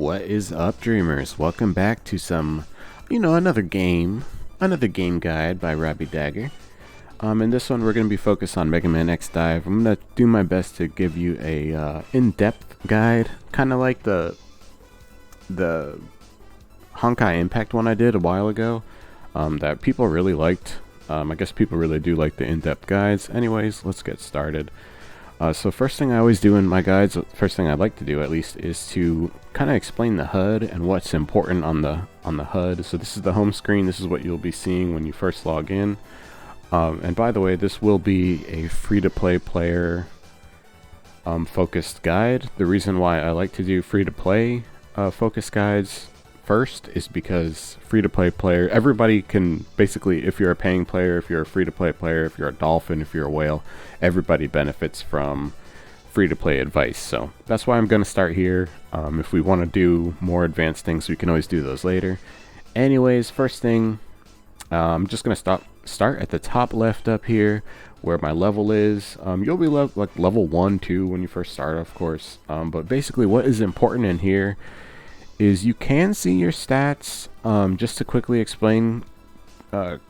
What is up, dreamers? Welcome back to some, another game guide by Robbie Dagger. In this one, we're going to be focused on Megaman X Dive. I'm going to do my best to give you a in-depth guide, kind of like the Honkai Impact one I did a while ago, that people really liked. I guess people really do like the in-depth guides. Anyways, let's get started. So first thing I always do in my guides, first thing I like to do at least, is to kind of explain the HUD and what's important on the HUD. So this is the home screen. This is what you'll be seeing when you first log in. And by the way, this will be a free-to-play player focused guide. The reason why I like to do free-to-play focused guides first is because free-to-play player, everybody can basically, if you're a paying player, if you're a free-to-play player, if you're a dolphin, if you're a whale, everybody benefits from free-to-play advice. So that's why I'm going to start here. If we want to do more advanced things, we can always do those later. Anyways, first thing, I'm just going to start at the top left up here where my level is. You'll be like level 1, 2 when you first start, of course. But basically what is important in here is you can see your stats. Just to quickly explain,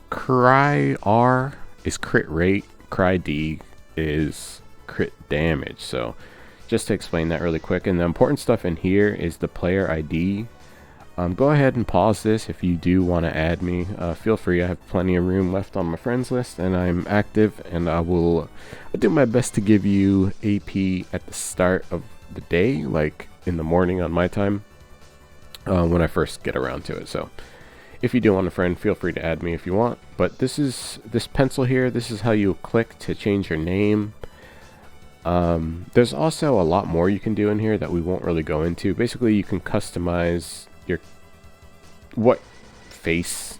Cry R is crit rate, Cry D is crit damage. So just to explain that really quick, and the important stuff in here is the player ID. Go ahead and pause this if you do want to add me. Feel free, I have plenty of room left on my friends list and I'm active, and I'll do my best to give you AP at the start of the day, like in the morning on my time, when I first get around to it. So if you do want a friend, feel free to add me if you want. But this pencil here, this is how you click to change your name. There's also a lot more you can do in here that we won't really go into. Basically, you can customize what face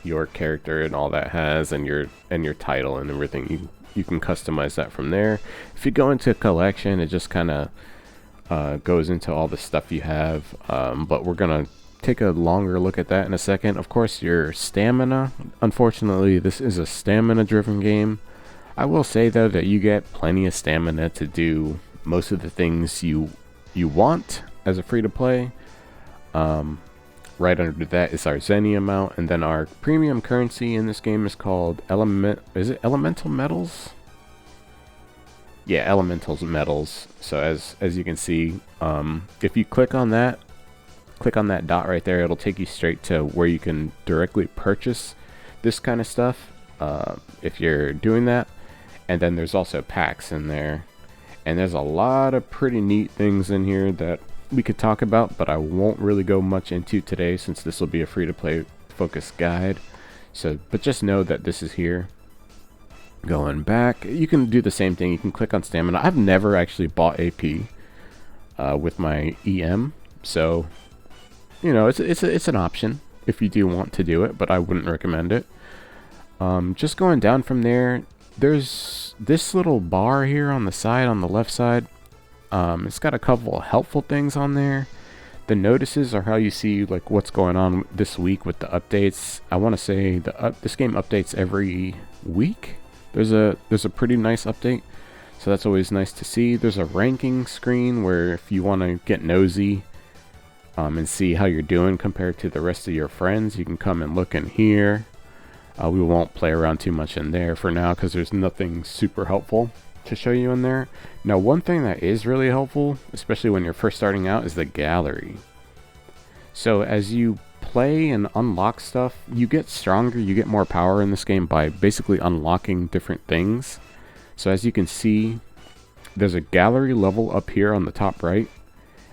your character and all that has, and your title and everything. You can customize that from there. If you go into collection, it just kind of goes into all the stuff you have, but we're gonna take a longer look at that in a second. Of course, your stamina, unfortunately this is a stamina driven game. I will say though that you get plenty of stamina to do most of the things you want as a free to play. Right under that is our Zenny amount, and then our premium currency in this game is called elemental metals? Yeah, elemental metals. So as you can see, if you click on that dot right there, it'll take you straight to where you can directly purchase this kind of stuff, if you're doing that. And then there's also packs in there, and there's a lot of pretty neat things in here that we could talk about, but I won't really go much into today since this will be a free-to-play focused guide. So, but just know that this is here. Going back, you can do the same thing. You can click on stamina. I've never actually bought AP with my EM, so it's an option if you do want to do it, but I wouldn't recommend it. Just going down from there, there's this little bar here on the side, on the left side. It's got a couple of helpful things on there. The notices are how you see like what's going on this week with the updates. I want to say this game updates every week. There's a pretty nice update, so that's always nice to see. There's a ranking screen where if you want to get nosy and see how you're doing compared to the rest of your friends, you can come and look in here. We won't play around too much in there for now because there's nothing super helpful to show you in there. Now, one thing that is really helpful, especially when you're first starting out, is the gallery. So as you play and unlock stuff, you get stronger, you get more power in this game by basically unlocking different things. So as you can see, there's a gallery level up here on the top right,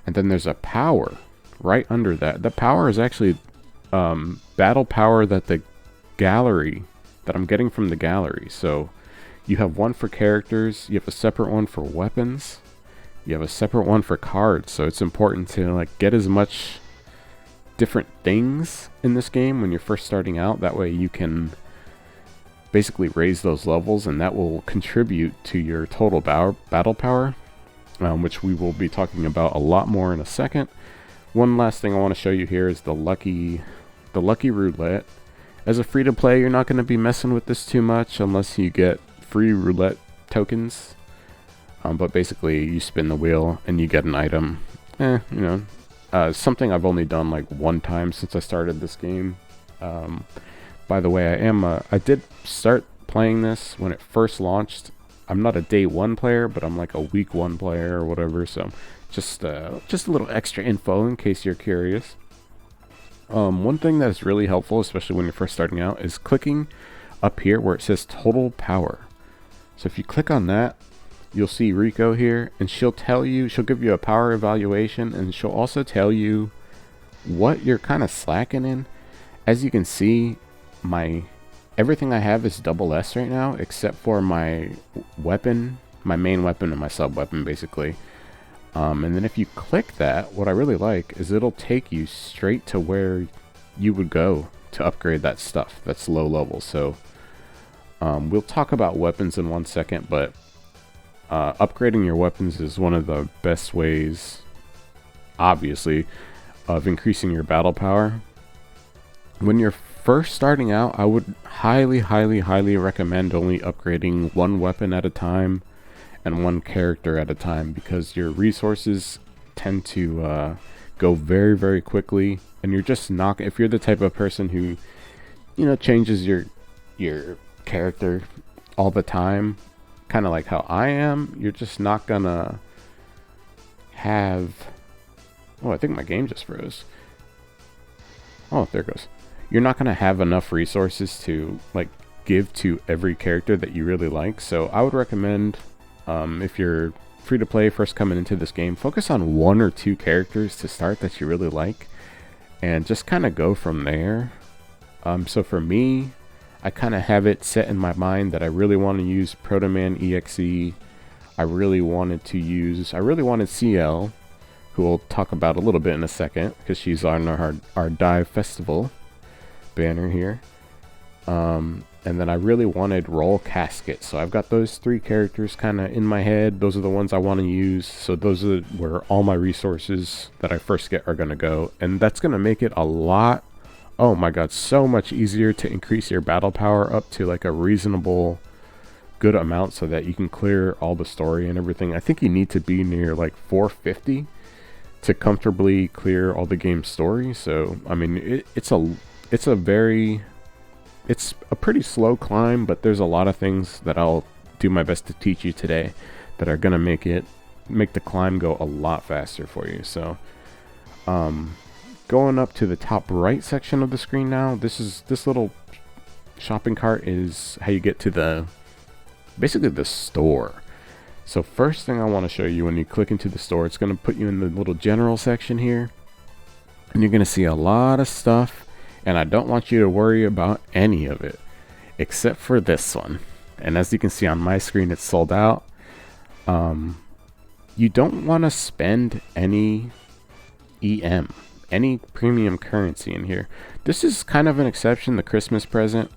and then there's a power right under that. The power is actually battle power that I'm getting from the gallery. So you have one for characters, you have a separate one for weapons, you have a separate one for cards. So it's important to like get as much different things in this game when you're first starting out. That way you can basically raise those levels, and that will contribute to your total battle power, which we will be talking about a lot more in a second. One last thing I want to show you here is the Lucky Roulette. As a free-to-play, you're not going to be messing with this too much unless you get free roulette tokens, but basically you spin the wheel and you get an item. something I've only done like one time since I started this game. By the way, I did start playing this when it first launched. I'm not a day one player, but I'm like a week one player or whatever. So just a little extra info in case you're curious. One thing that is really helpful, especially when you're first starting out, is clicking up here where it says total power. So if you click on that, you'll see Rico here, and she'll give you a power evaluation, and she'll also tell you what you're kind of slacking in. As you can see, everything I have is double S right now, except for my weapon, my main weapon and my sub weapon, basically. And then if you click that, what I really like is it'll take you straight to where you would go to upgrade that stuff that's low level. So we'll talk about weapons in 1 second, but upgrading your weapons is one of the best ways, obviously, of increasing your battle power. When you're first starting out, I would highly recommend only upgrading one weapon at a time and one character at a time, because your resources tend to go very quickly, and you're just not, if you're the type of person who, you know, changes your character all the time, kind of like how I am, you're just not gonna have, oh, I think my game just froze. Oh, there it goes. You're not gonna have enough resources to like give to every character that you really like. So I would recommend, if you're free to play, first coming into this game, focus on 1 or 2 characters to start that you really like, and just kind of go from there. So for me, I kind of have it set in my mind that I really want to use Protoman EXE. I really wanted CL, who we'll talk about a little bit in a second, because she's on our Dive Festival banner here. And then I really wanted Roll Casket. So I've got those 3 characters kind of in my head. Those are the ones I want to use. So those are where all my resources that I first get are going to go. And that's going to make it a lot, oh my god, so much easier to increase your battle power up to like a reasonable good amount so that you can clear all the story and everything. I think you need to be near like 450 to comfortably clear all the game's story. So I mean, it's a pretty slow climb, but there's a lot of things that I'll do my best to teach you today that are gonna make the climb go a lot faster for you. So going up to the top right section of the screen now, this little shopping cart is how you get to basically the store. So first thing I want to show you, when you click into the store, it's going to put you in the little general section here, and you're going to see a lot of stuff, and I don't want you to worry about any of it except for this one. And as you can see on my screen, it's sold out. You don't want to spend any EM, any premium currency in here. This is kind of an exception, the Christmas present.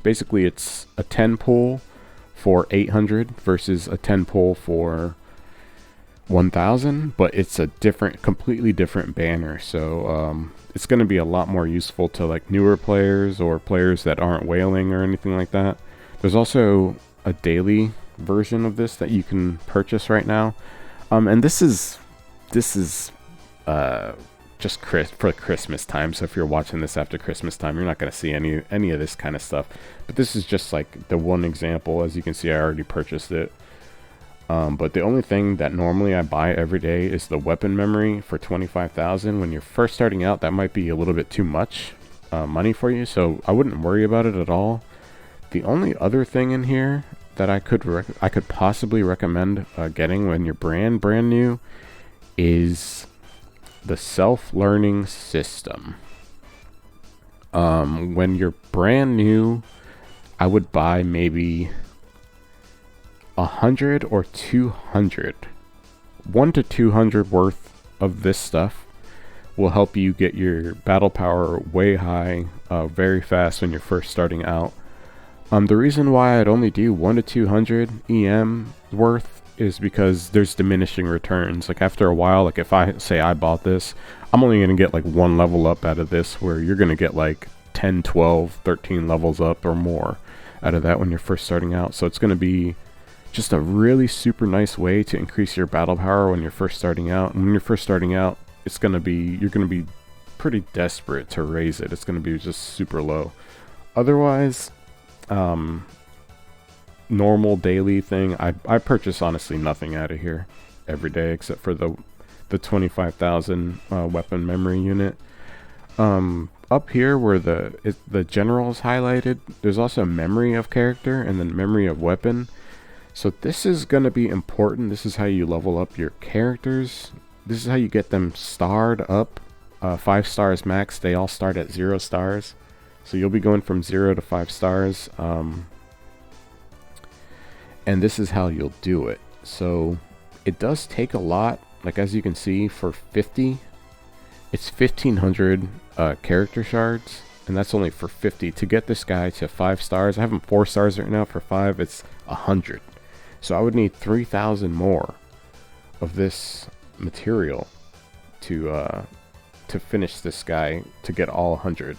Basically it's a 10 pull for 800 versus a 10 pull for 1000, but it's a completely different banner. So it's going to be a lot more useful to like newer players or players that aren't whaling or anything like that. There's also a daily version of this that you can purchase right now, and this is just for Christmas time. So if you're watching this after Christmas time, you're not going to see any of this kind of stuff. But this is just like the one example. As you can see, I already purchased it. But the only thing that normally I buy every day is the weapon memory for 25,000. When you're first starting out, that might be a little bit too much money for you, so I wouldn't worry about it at all. The only other thing in here that I could possibly recommend getting when you're brand new is the self-learning system. When you're brand new, I would buy maybe 100 or 200. 1 to 200 worth of this stuff will help you get your battle power way high very fast when you're first starting out. The reason why I'd only do 1 to 200 EM worth is because there's diminishing returns. Like after a while, like if I say I bought this, I'm only going to get like 1 level up out of this, where you're going to get like 10, 12, 13 levels up or more out of that when you're first starting out. So it's going to be just a really super nice way to increase your battle power when you're first starting out. And when you're first starting out, it's gonna be, you're gonna be pretty desperate to raise it. It's gonna be just super low. Otherwise, normal daily thing, I purchase honestly nothing out of here every day except for the 25,000 weapon memory unit. Up here where the general is highlighted, there's also memory of character and then memory of weapon. So this is going to be important. This is how you level up your characters. This is how you get them starred up. 5 stars max. They all start at 0 stars. So you'll be going from 0 to 5 stars. And this is how you'll do it. So it does take a lot. Like as you can see, for 50, it's 1,500 character shards. And that's only for 50. To get this guy to 5 stars, I have him 4 stars right now. For 5, it's 100. So I would need 3,000 more of this material to finish this guy, to get all 100.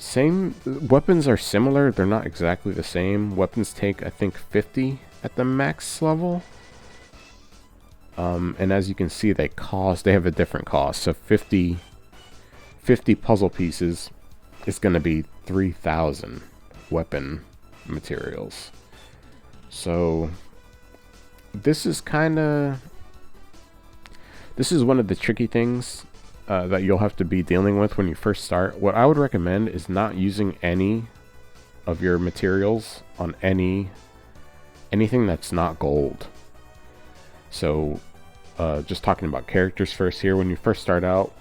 Same weapons are similar. They're not exactly the same. Weapons take, I think, 50 at the max level. And as you can see, they have a different cost. So 50 puzzle pieces is going to be 3,000 weapon materials. So this is one of the tricky things that you'll have to be dealing with when you first start. What I would recommend is not using any of your materials on anything that's not gold. So just talking about characters first here, when you first start out,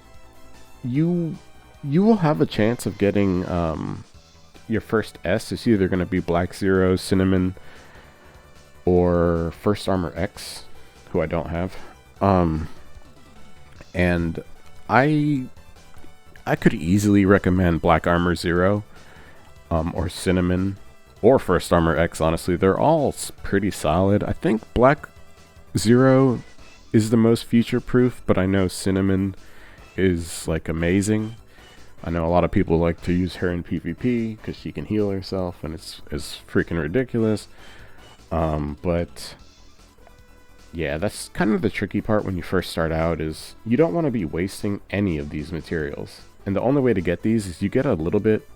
you will have a chance of getting your first S. It's either going to be Black Zero, Cinnamon, or First Armor X, who I don't have. And I could easily recommend Black Armor Zero, or Cinnamon, or First Armor X. Honestly, they're all pretty solid. I think Black Zero is the most future-proof, but I know Cinnamon is like amazing. I know a lot of people like to use her in PvP because she can heal herself, and it's freaking ridiculous. But yeah, that's kind of the tricky part when you first start out, is you don't want to be wasting any of these materials. And the only way to get these is you get a little bit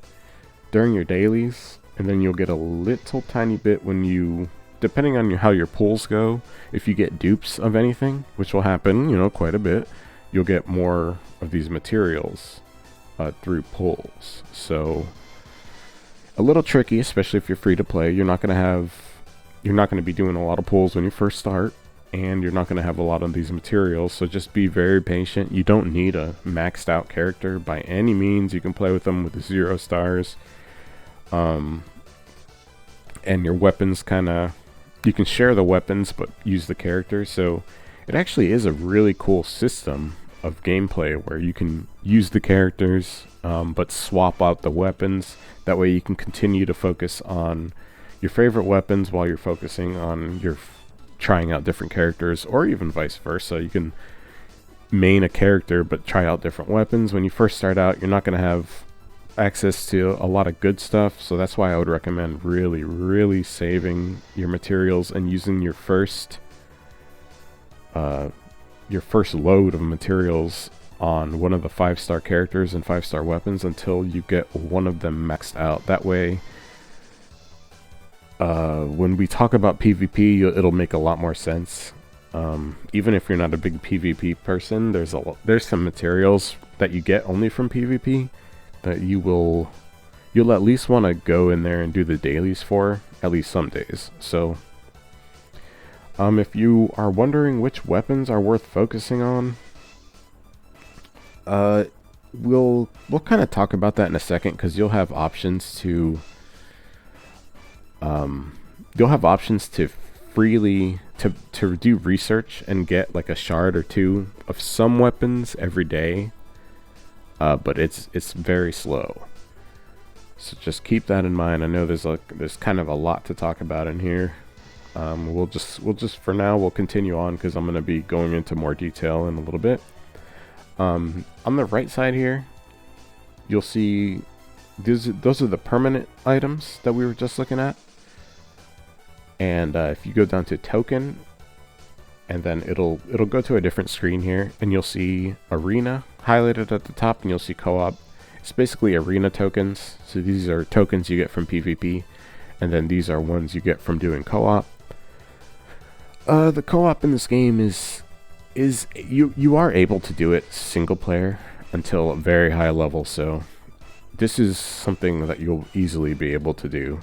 during your dailies, and then you'll get a little tiny bit when you, depending on how your pulls go, if you get dupes of anything, which will happen, quite a bit, you'll get more of these materials through pulls. So a little tricky, especially if you're free to play. You're not going to be doing a lot of pulls when you first start, and you're not going to have a lot of these materials, so just be very patient. You don't need a maxed out character by any means. You can play with them with 0 stars. And your weapons you can share the weapons but use the characters, so it actually is a really cool system of gameplay where you can use the characters but swap out the weapons. That way you can continue to focus on your favorite weapons while you're focusing on your trying out different characters, or even vice versa. You can main a character but try out different weapons. When you first start out, you're not going to have access to a lot of good stuff, so that's why I would recommend really saving your materials and using your first load of materials on one of the 5-star characters and 5-star weapons until you get one of them maxed out. That way, when we talk about PvP, it'll make a lot more sense. Even if you're not a big PvP person, there's some materials that you get only from PvP that you'll at least want to go in there and do the dailies for, at least some days. So if you are wondering which weapons are worth focusing on, we'll kind of talk about that in a second, because you'll have options to freely to do research and get like a shard or 2 of some weapons every day, but it's very slow. So just keep that in mind. I know there's kind of a lot to talk about in here. We'll just for now we'll continue on, because I'm going to be going into more detail in a little bit. On the right side here, you'll see those are the permanent items that we were just looking at. And if you go down to token, and then it'll go to a different screen here, and you'll see arena highlighted at the top, and you'll see co-op. It's basically arena tokens. So these are tokens you get from PvP, and then these are ones you get from doing co-op. The co-op in this game is you are able to do it single player until a very high level, so this is something that you'll easily be able to do.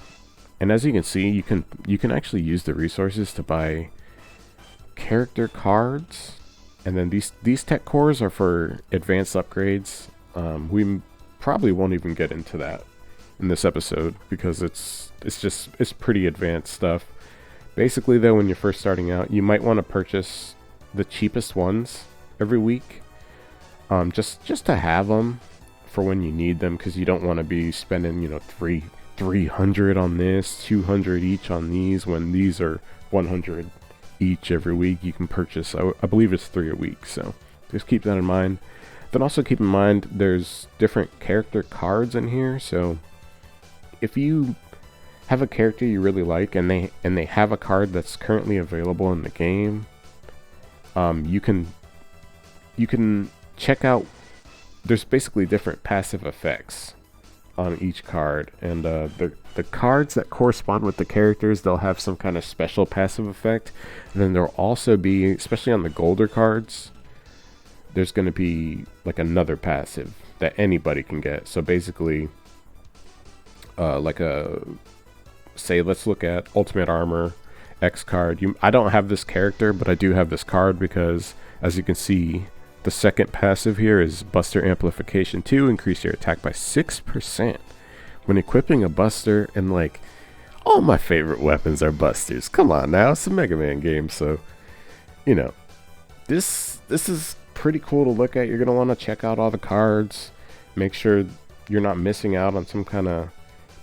And as you can see, you can actually use the resources to buy character cards, and then these tech cores are for advanced upgrades. We probably won't even get into that in this episode because it's pretty advanced stuff. Basically though, when you're first starting out, you might want to purchase the cheapest ones every week, just to have them for when you need them, because you don't want to be spending 300 on this, 200 each on these, when these are 100 each every week. You can purchase, I believe it's 3 a week, so just keep that in mind. Then also keep in mind there's different character cards in here, so if you have a character you really like and they have a card that's currently available in the game, you can check out, there's basically different passive effects on each card, and the cards that correspond with the characters, they'll have some kind of special passive effect. And then there'll also be, especially on the golder cards, there's going to be like another passive that anybody can get. So basically, say let's look at Ultimate Armor X card. I don't have this character, but I do have this card because, as you can see, the second passive here is Buster Amplification 2, increase your attack by 6% when equipping a Buster. And like, all my favorite weapons are Busters. Come on now, it's a Megaman game, so this is pretty cool to look at. You're gonna want to check out all the cards, make sure you're not missing out on some kind of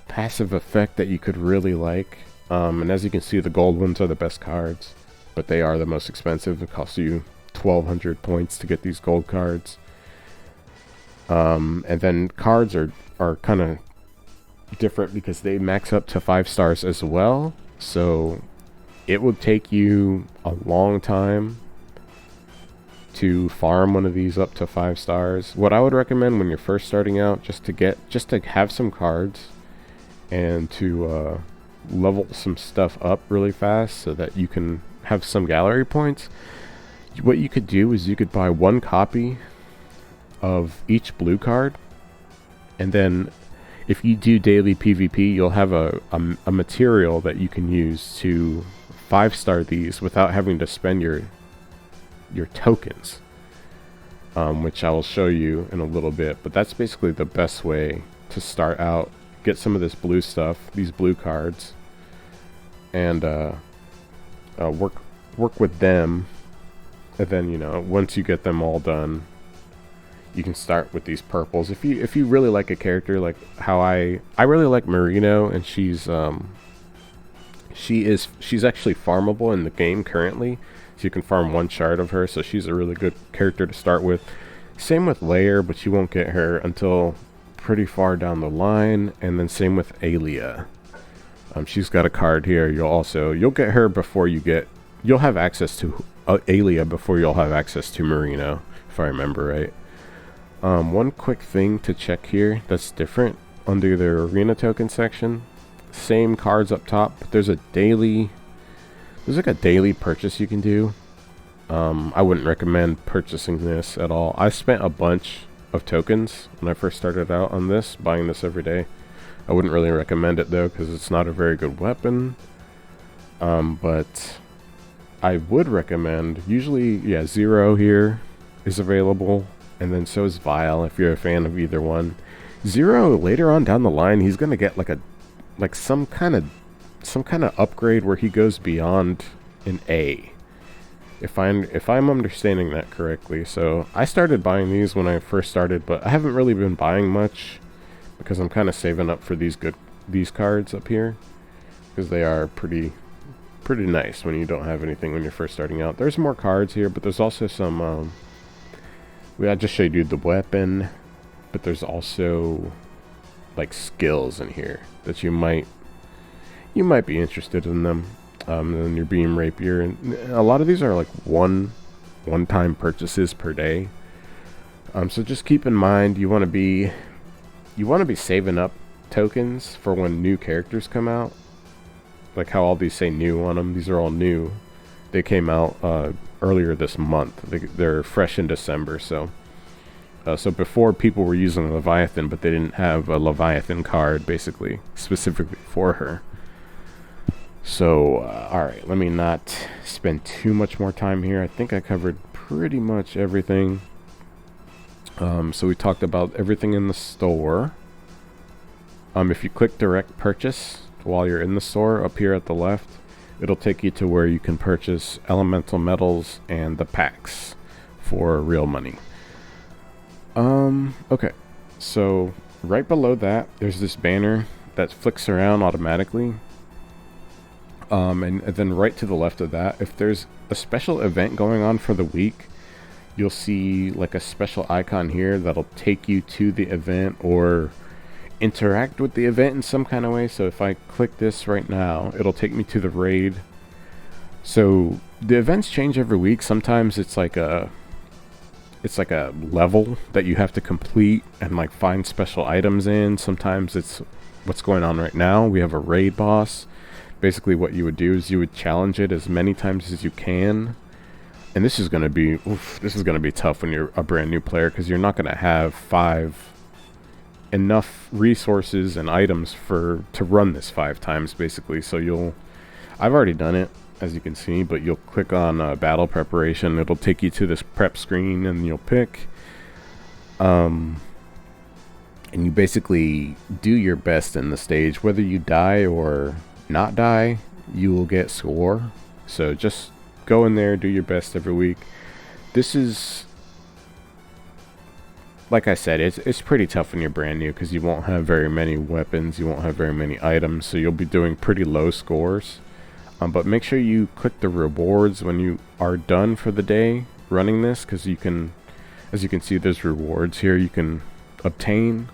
passive effect that you could really like. And as you can see, the gold ones are the best cards, but they are the most expensive. It costs you 1,200 points to get these gold cards. And then cards are kind of different because they max up to 5 stars as well. So it would take you a long time to farm one of these up to 5 stars. What I would recommend when you're first starting out, just to have some cards and to level some stuff up really fast so that you can have some gallery points, what you could do is you could buy 1 copy of each blue card, and then if you do daily PvP, you'll have a material that you can use to 5-star these without having to spend your tokens, which I will show you in a little bit. But that's basically the best way to start out. Get some of this blue stuff, these blue cards, and work with them. And then once you get them all done, you can start with these purples. If you really like a character, like how I really like Marino, and she's actually farmable in the game currently. So you can farm 1 shard of her, so she's a really good character to start with. Same with Layer, but you won't get her until pretty far down the line. And then same with Alia. She's got a card here. You'll get her before you'll have access to Alia before you'll have access to Marino, if I remember right. One quick thing to check here that's different under their arena token section. Same cards up top, but there's like a daily purchase you can do. I wouldn't recommend purchasing this at all. I spent a bunch of tokens when I first started out on this, buying this every day. I wouldn't really recommend it though, because it's not a very good weapon. But I would recommend, usually, Zero here is available, and then so is Vile if you're a fan of either one. Zero, later on down the line, he's gonna get some kind of upgrade where he goes beyond an A, if I'm understanding that correctly. So I started buying these when I first started, but I haven't really been buying much because I'm kind of saving up for these cards up here, because they are pretty nice when you don't have anything when you're first starting out. There's more cards here, but there's also some I just showed you the weapon, but there's also like skills in here that you might be interested in them. then your beam rapier, and a lot of these are like one-time purchases per day. So just keep in mind you want to be saving up tokens for when new characters come out. Like how all these say new on them. These are all new. They came out earlier this month. They're fresh in December. So before, people were using Leviathan, but they didn't have a Leviathan card basically specifically for her. So alright, let me not spend too much more time here. I think I covered pretty much everything. So we talked about everything in the store. If you click direct purchase while you're in the store up here at the left, it'll take you to where you can purchase elemental metals and the packs for real money. Okay, so right below that there's this banner that flicks around automatically. And then right to the left of that, if there's a special event going on for the week, you'll see like a special icon here that'll take you to the event or interact with the event in some kind of way. So if I click this right now, it'll take me to the raid. So the events change every week. Sometimes it's like a level that you have to complete and like find special items in. Sometimes it's what's going on right now. We have a raid boss. Basically what you would do is you would challenge it as many times as you can. And this is going to be tough when you're a brand new player, because you're not going to have enough resources and items to run this 5 times basically. So I've already done it, as you can see, but you'll click on battle preparation. It'll take you to this prep screen and you'll pick. And you basically do your best in the stage. Whether you die or not die, you will get score. So just go in there, do your best every week. This is, like I said, it's pretty tough when you're brand new, because you won't have very many weapons, you won't have very many items, so you'll be doing pretty low scores. But make sure you click the rewards when you are done for the day running this, because you can, as you can see, there's rewards here you can obtain,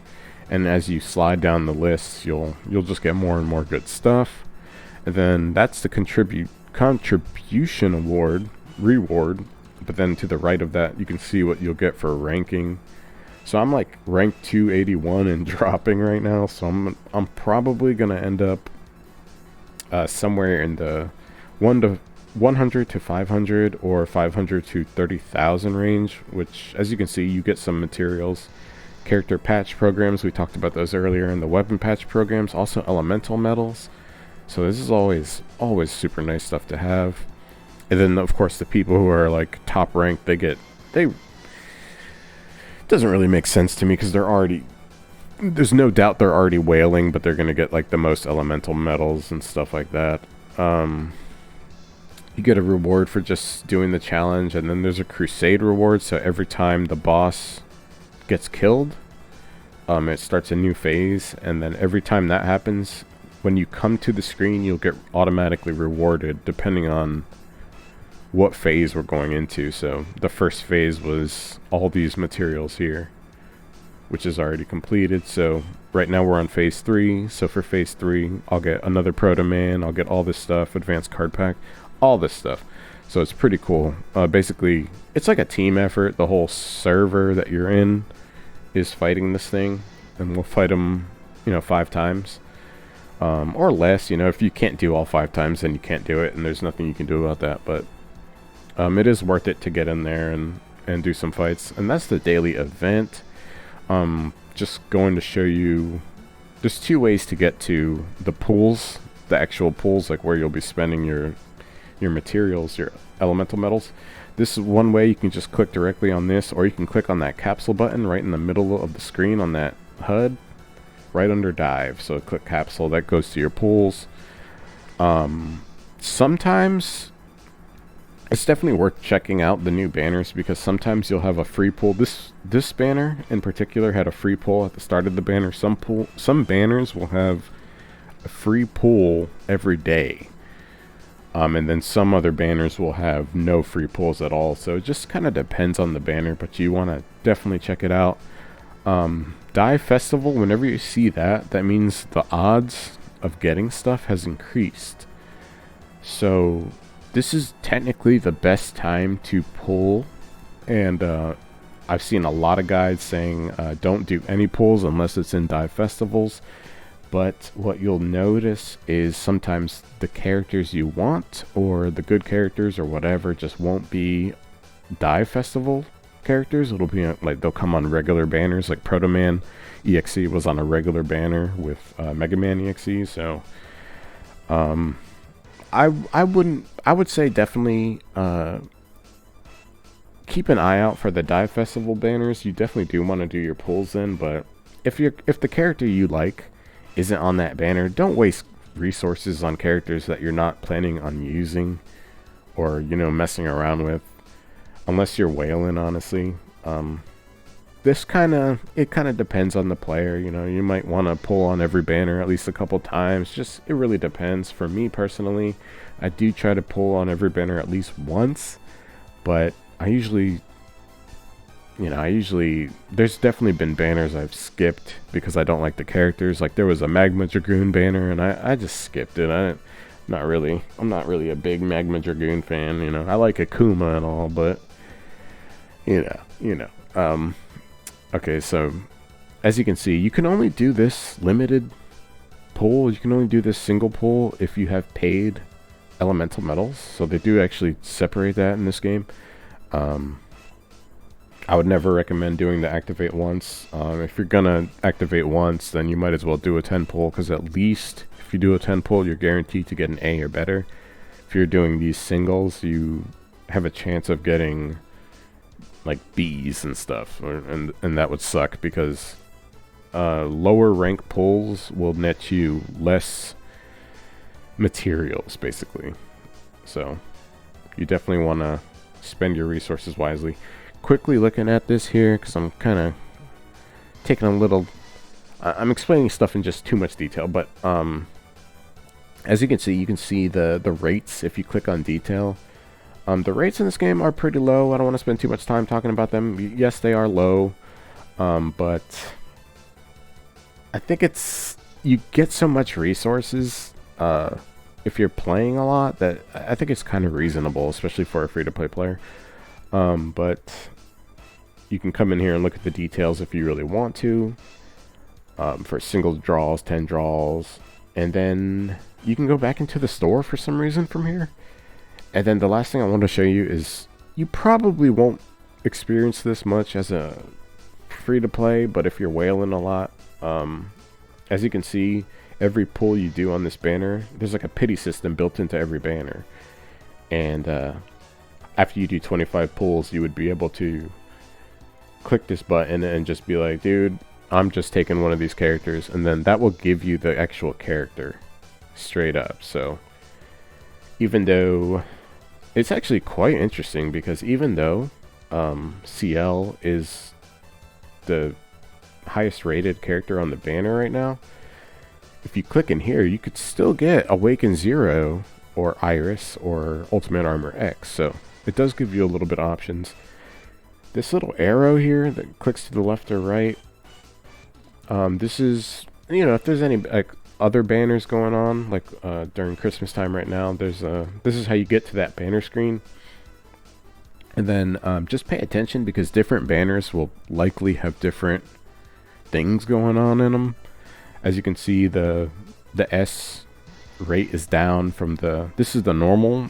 and as you slide down the list, you'll just get more and more good stuff. And then that's the contribution reward, but then to the right of that you can see what you'll get for ranking. So I'm like rank 281 and dropping right now, so I'm probably gonna end up somewhere in the 100 to 500 or 500 to 30,000 range, which, as you can see, you get some materials. Character patch programs, we talked about those earlier, and the weapon patch programs, also elemental metals. So this is always super nice stuff to have. And then of course the people who are like top ranked, it doesn't really make sense to me, because there's no doubt they're already whaling, but they're gonna get like the most elemental metals and stuff like that. You get a reward for just doing the challenge, and then there's a crusade reward. So every time the boss gets killed, it starts a new phase, and then every time that happens, when you come to the screen, you'll get automatically rewarded depending on what phase we're going into. So the first phase was all these materials here, which is already completed. So right now we're on phase 3. So for phase 3, I'll get another Protoman, I'll get all this stuff, advanced card pack, all this stuff. So it's pretty cool. Basically, it's like a team effort. The whole server that you're in is fighting this thing, and we'll fight them, 5 times. Or less. If you can't do all 5 times, then you can't do it, and there's nothing you can do about that. But it is worth it to get in there and do some fights. And that's the daily event. Just going to show you, there's 2 ways to get to the pools, the actual pools, like where you'll be spending your materials, your elemental metals. This is one way. You can just click directly on this, or you can click on that capsule button right in the middle of the screen on that HUD, right under dive. So click capsule, that goes to your pools. Sometimes it's definitely worth checking out the new banners, because sometimes you'll have a free pool. This banner in particular had a free pool at the start of the banner. Some banners will have a free pool every day, and then some other banners will have no free pools at all. So it just kind of depends on the banner, but you want to definitely check it out. Dive Festival, whenever you see that means the odds of getting stuff has increased. So this is technically the best time to pull, and I've seen a lot of guides saying don't do any pulls unless it's in dive festivals. But what you'll notice is sometimes the characters you want, or the good characters or whatever, just won't be dive festival characters. It'll be like they'll come on regular banners. Like Protoman EXE was on a regular banner with Megaman EXE. So I would say definitely keep an eye out for the dive festival banners. You definitely do want to do your pulls in, but if the character you like isn't on that banner, don't waste resources on characters that you're not planning on using or, you know, messing around with, unless you're whaling, honestly. It kind of depends on the player. You know, you might want to pull on every banner at least a couple times. It really depends. For me personally, I do try to pull on every banner at least once, but I usually, there's definitely been banners I've skipped because I don't like the characters. Like there was a Magma Dragoon banner and I just skipped it. I'm not really a big Magma Dragoon fan, you know. I like Akuma and all, but okay, so as you can see, you can only do this limited pull. You can only do this single pull if you have paid elemental metals. So they do actually separate that in this game. I would never recommend doing the activate once. If you're gonna activate once, then you might as well do a 10 pull, because at least if you do a 10 pull, you're guaranteed to get an A or better. If you're doing these singles, you have a chance of getting like B's and stuff, and that would suck, because lower rank pulls will net you less materials, basically. So you definitely want to spend your resources wisely. Quickly looking at this here, because I'm kind of taking a little I'm explaining stuff in just too much detail, but as you can see the rates if you click on detail. The rates in this game are pretty low. I don't want to spend too much time talking about them. Yes, they are low, but I think you get so much resources if you're playing a lot that I think it's kind of reasonable, especially for a free-to-play player. But you can come in here and look at the details if you really want to, for single draws, 10 draws, and then you can go back into the store for some reason from here. And then the last thing I want to show you is, you probably won't experience this much as a free-to-play, but if you're whaling a lot, as you can see, every pull you do on this banner, there's like a pity system built into every banner. And after you do 25 pulls, you would be able to click this button and just be like, dude, I'm just taking one of these characters, and then that will give you the actual character straight up. So even though it's actually quite interesting, because even though CL is the highest rated character on the banner right now, if you click in here, you could still get Awaken Zero or Iris or Ultimate Armor X. So it does give you a little bit of options. This little arrow here that clicks to the left or right, this is, if there's any like other banners going on, like during Christmas time right now, this is how you get to that banner screen. And then just pay attention, because different banners will likely have different things going on in them. As you can see, the S rate is down from this is the normal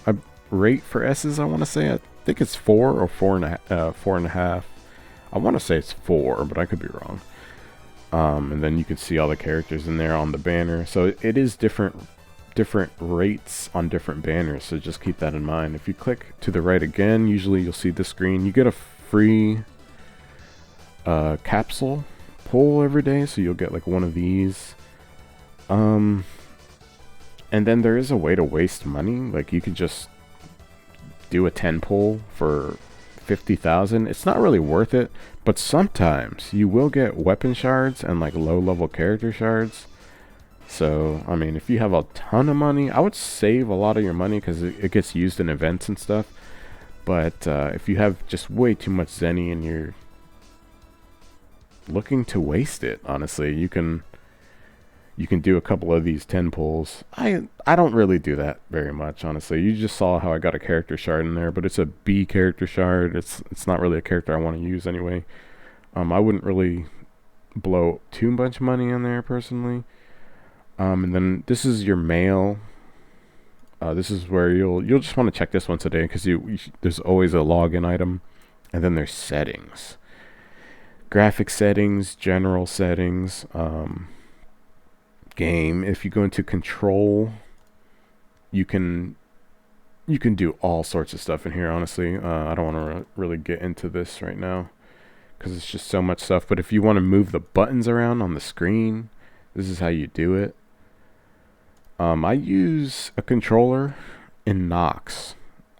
rate for S's, I want to say. I think it's 4 or 4.5. I want to say it's 4, but I could be wrong. And then you can see all the characters in there on the banner. So it is different rates on different banners, so just keep that in mind. If you click to the right again, usually you'll see the screen. You get a free capsule pull every day, so you'll get like one of these. And then there is a way to waste money. Like you could just do a 10 pull for 50,000. It's not really worth it, but sometimes you will get weapon shards and like low level character shards. So I mean, if you have a ton of money, I would save a lot of your money, because it gets used in events and stuff. But if you have just way too much Zenny and you're looking to waste it, honestly, you can You can do a couple of these 10 pulls. I don't really do that very much, honestly. You just saw how I got a character shard in there, but it's a B character shard. It's not really a character I want to use anyway. I wouldn't really blow too much money on there personally. And then this is your mail. This is where you'll just want to check this once a day because there's always a login item, and then there's settings, graphic settings, general settings, game. If you go into control, you can do all sorts of stuff in here. Honestly, I don't want to really get into this right now because it's just so much stuff. But if you want to move the buttons around on the screen, this is how you do it. I use a controller in Nox,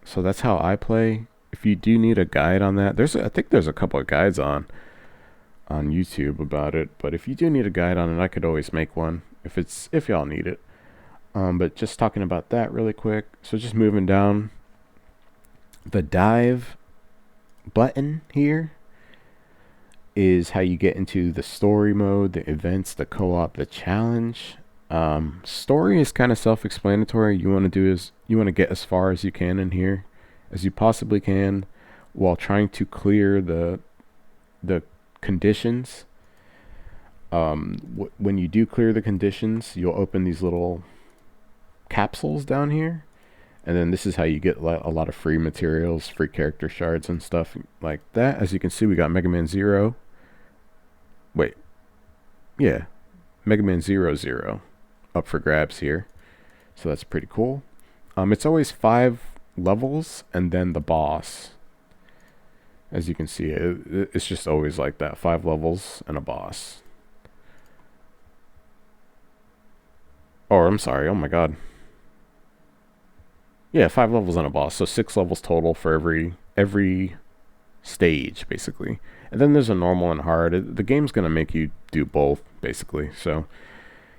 so that's how I play. If you do need a guide on that, I think there's a couple of guides on YouTube about it. But if you do need a guide on it, I could always make one if y'all need it. But just talking about that really quick. So just moving down, the dive button here is how you get into the story mode, the events, the co-op, the challenge. Story is kind of self-explanatory. You want to get as far as you can in here, as you possibly can, while trying to clear the conditions. When you do clear the conditions, you'll open these little capsules down here, and then this is how you get a lot of free materials, free character shards and stuff like that. As you can see, we got Megaman 0. Wait, yeah, Megaman 00 up for grabs here, so that's pretty cool. It's always 5 levels and then the boss. As you can see, it's just always like that, 5 levels and a boss. Or I'm sorry, oh my god. Yeah, 5 levels and a boss, so 6 levels total for every stage, basically. And then there's a normal and hard. The game's gonna make you do both, basically. So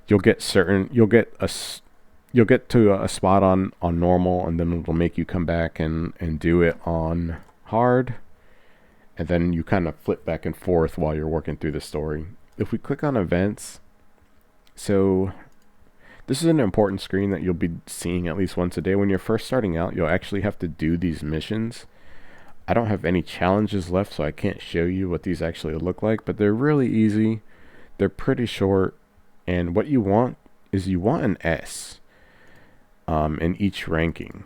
you'll get to a spot on normal, and then it'll make you come back and do it on hard, and then you kind of flip back and forth while you're working through the story. If we click on events, so this is an important screen that you'll be seeing at least once a day. When you're first starting out, you'll actually have to do these missions. I don't have any challenges left, so I can't show you what these actually look like, but they're really easy. They're pretty short, and what you want is an S in each ranking.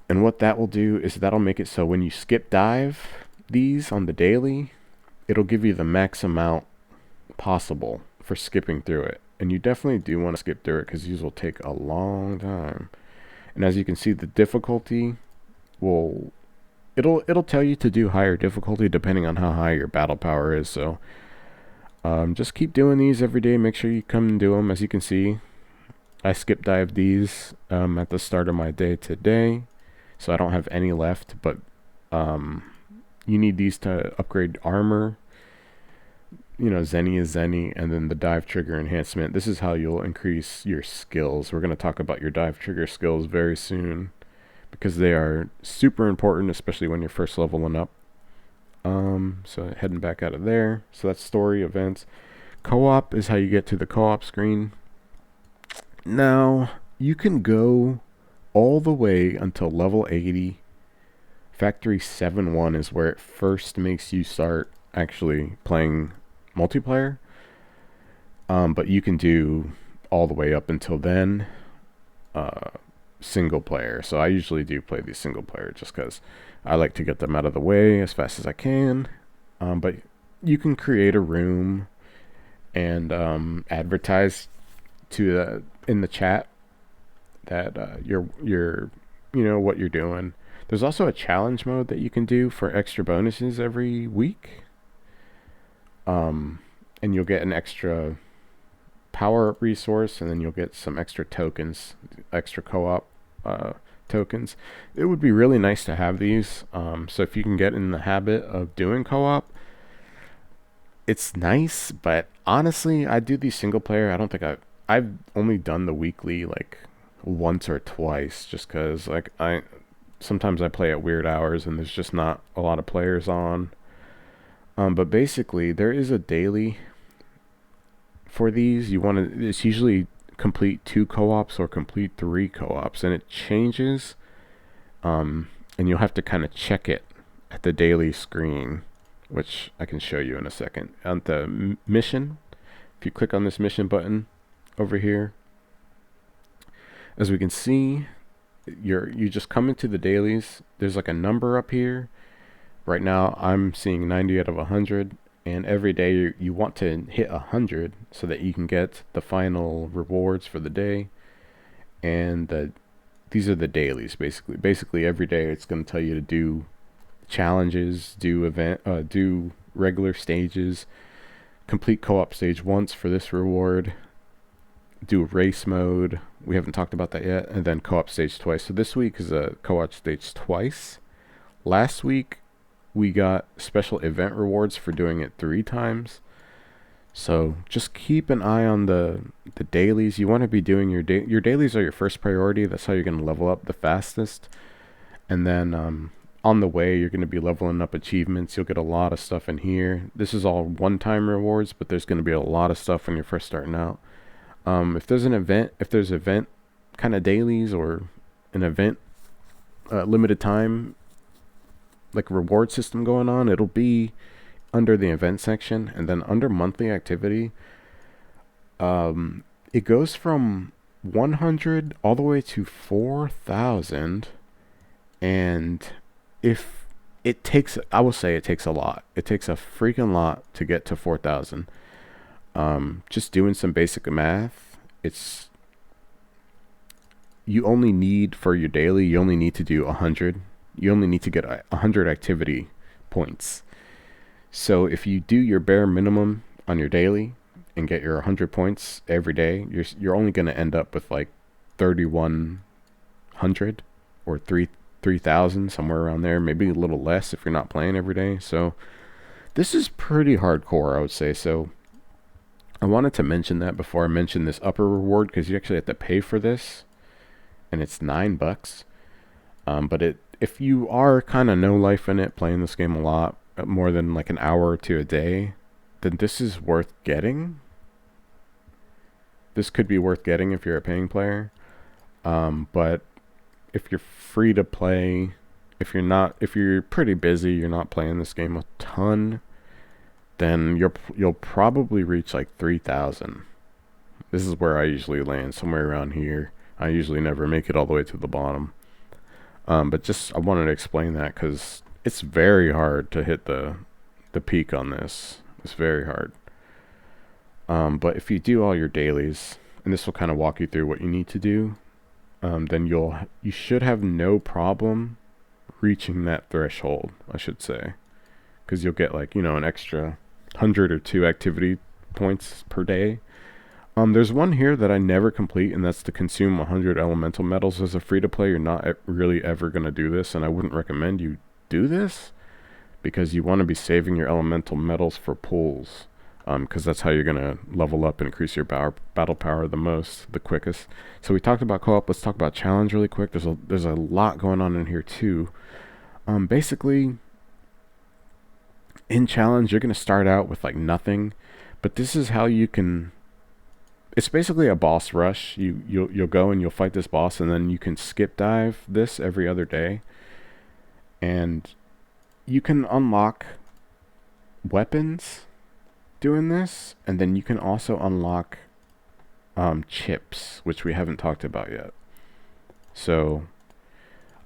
And what that will do is that'll make it so when you skip dive these on the daily, it'll give you the max amount possible for skipping through it. And you definitely do want to skip through it because these will take a long time. And as you can see, the difficulty it'll tell you to do higher difficulty depending on how high your battle power is. So just keep doing these every day. Make sure you come and do them. As you can see, I skip dive these at the start of my day today, so I don't have any left. But you need these to upgrade armor. Zenny is Zenny, and then the dive trigger enhancement. This is how you'll increase your skills. We're going to talk about your dive trigger skills very soon because they are super important, especially when you're first leveling up. So heading back out of there. So that's story, events. Co-op is how you get to the co-op screen. Now, you can go all the way until level 80. Factory 7-1 is where it first makes you start actually playing multiplayer, but you can do all the way up until then single player. So I usually do play these single player just because I like to get them out of the way as fast as I can. But you can create a room and advertise to in the chat that you're what you're doing. There's also a challenge mode that you can do for extra bonuses every week. And you'll get an extra power up resource, and then you'll get some extra tokens, extra co-op tokens. It would be really nice to have these. So if you can get in the habit of doing co-op, it's nice. But honestly, I do these single player. I don't think I've only done the weekly like once or twice, just because sometimes I play at weird hours and there's just not a lot of players on. But basically, there is a daily for these, you want to, it's usually complete 2 co-ops or complete 3 co-ops, and it changes, and you'll have to kind of check it at the daily screen, which I can show you in a second. On the mission, if you click on this mission button over here, as we can see, you just come into the dailies. There's like a number up here. Right now I'm seeing 90 out of 100, and every day you want to hit 100 so that you can get the final rewards for the day. And these are the dailies. Basically every day it's going to tell you to do challenges, do regular stages, complete co-op stage once for this reward, do race mode, we haven't talked about that yet, and then co-op stage twice. So this week is a co-op stage twice. Last week we got special event rewards for doing it 3 times. So just keep an eye on the dailies. You want to be doing your dailies are your first priority. That's how you're going to level up the fastest. And then on the way, you're going to be leveling up achievements. You'll get a lot of stuff in here. This is all one-time rewards, but there's going to be a lot of stuff when you're first starting out. If there's event kind of dailies or an event limited time like reward system going on, it'll be under the event section. And then under monthly activity, it goes from 100 all the way to 4,000. And if it takes, I will say it takes a lot. It takes a freaking lot to get to 4,000. Just doing some basic math, you only need for your daily, you only need to do 100. You only need to get 100 activity points. So if you do your bare minimum on your daily and get your 100 points every day, you're only going to end up with like 3,100 or 3,000, somewhere around there, maybe a little less if you're not playing every day. So this is pretty hardcore, I would say. So I wanted to mention that before I mention this upper reward, because you actually have to pay for this, and it's $9. But if you are kind of no life in it, playing this game a lot, more than like an hour or 2 a day, then this is worth getting. This could be worth getting if you're a paying player. But if you're free to play, if you're pretty busy, you're not playing this game a ton, then you'll probably reach like 3,000. This is where I usually land, somewhere around here. I usually never make it all the way to the bottom. But just I wanted to explain that because it's very hard to hit the peak on this. It's very hard. But if you do all your dailies, and this will kind of walk you through what you need to do, then you should have no problem reaching that threshold, I should say, because you'll get like, an extra 100 or 2 activity points per day. There's one here that I never complete, and that's to consume 100 elemental metals. As a free-to-play, you're not really ever going to do this, and I wouldn't recommend you do this, because you want to be saving your elemental metals for pulls, because that's how you're going to level up and increase your battle power the quickest. So we talked about co-op. Let's talk about challenge really quick. There's a lot going on in here too. Basically, in challenge, you're going to start out with like nothing, but this is how you can... It's basically a boss rush. You'll go and you'll fight this boss, and then you can skip dive this every other day, and you can unlock weapons doing this, and then you can also unlock chips, which we haven't talked about yet. So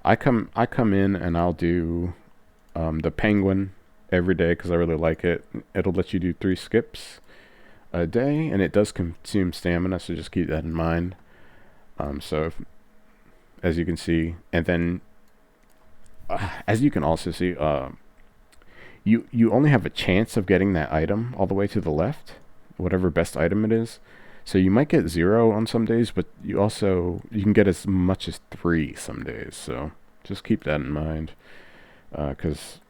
I come in and I'll do the penguin every day because I really like it. It'll let you do 3 skips a day, and it does consume stamina, so just keep that in mind. As you can see, and then as you can also see, you only have a chance of getting that item all the way to the left, whatever best item it is. So you might get 0 on some days, but you can get as much as 3 some days. So just keep that in mind, because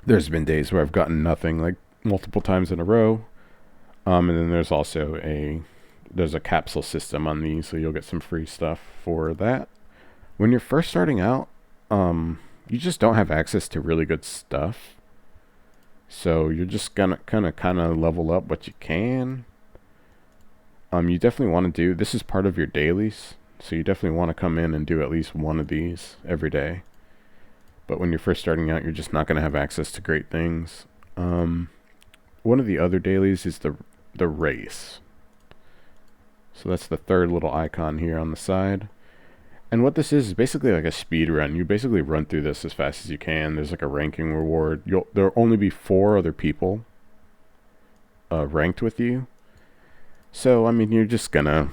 there's been days where I've gotten nothing like multiple times in a row. And then there's also a capsule system on these, so you'll get some free stuff for that. When you're first starting out, you just don't have access to really good stuff, so you're just gonna kind of level up what you can. You definitely want to do, this is part of your dailies, so you definitely want to come in and do at least one of these every day. But when you're first starting out, you're just not going to have access to great things. One of the other dailies is the race. So that's the third little icon here on the side. And what this is basically like a speed run. You basically run through this as fast as you can. There's like a ranking reward. There'll only be 4 other people ranked with you. So I mean, you'll just go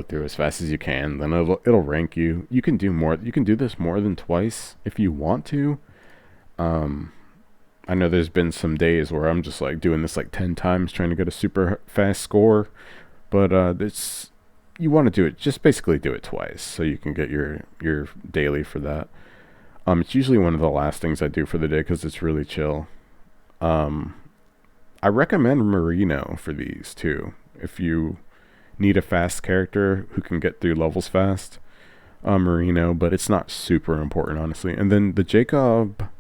through as fast as you can. Then it'll rank you. You can do more. You can do this more than twice if you want to. I know there's been some days where I'm just like doing this like 10 times trying to get a super fast score, but you want to do it, just basically do it twice so you can get your daily for that. It's usually one of the last things I do for the day because it's really chill. I recommend Marino for these too if you need a fast character who can get through levels fast. Marino, but it's not super important, honestly. And then the Jacob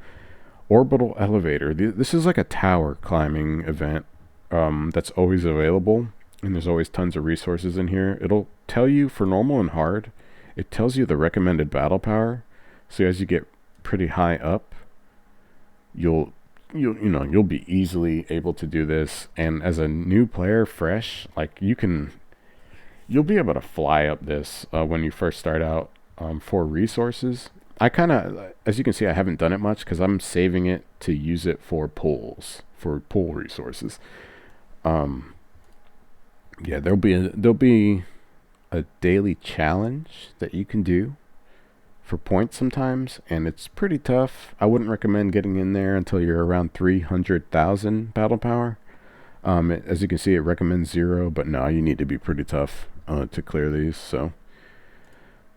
Orbital Elevator. This is like a tower climbing event that's always available, and there's always tons of resources in here. It'll tell you for normal and hard. It tells you the recommended battle power. So as you get pretty high up, you'll be easily able to do this. And as a new player, fresh, like you'll be able to fly up this when you first start out for resources. I kind of, as you can see, I haven't done it much because I'm saving it to use it for pulls, for pull resources. Yeah, there'll be a daily challenge that you can do for points sometimes, and it's pretty tough. I wouldn't recommend getting in there until you're around 300,000 battle power. As you can see, it recommends 0, but no, you need to be pretty tough to clear these, so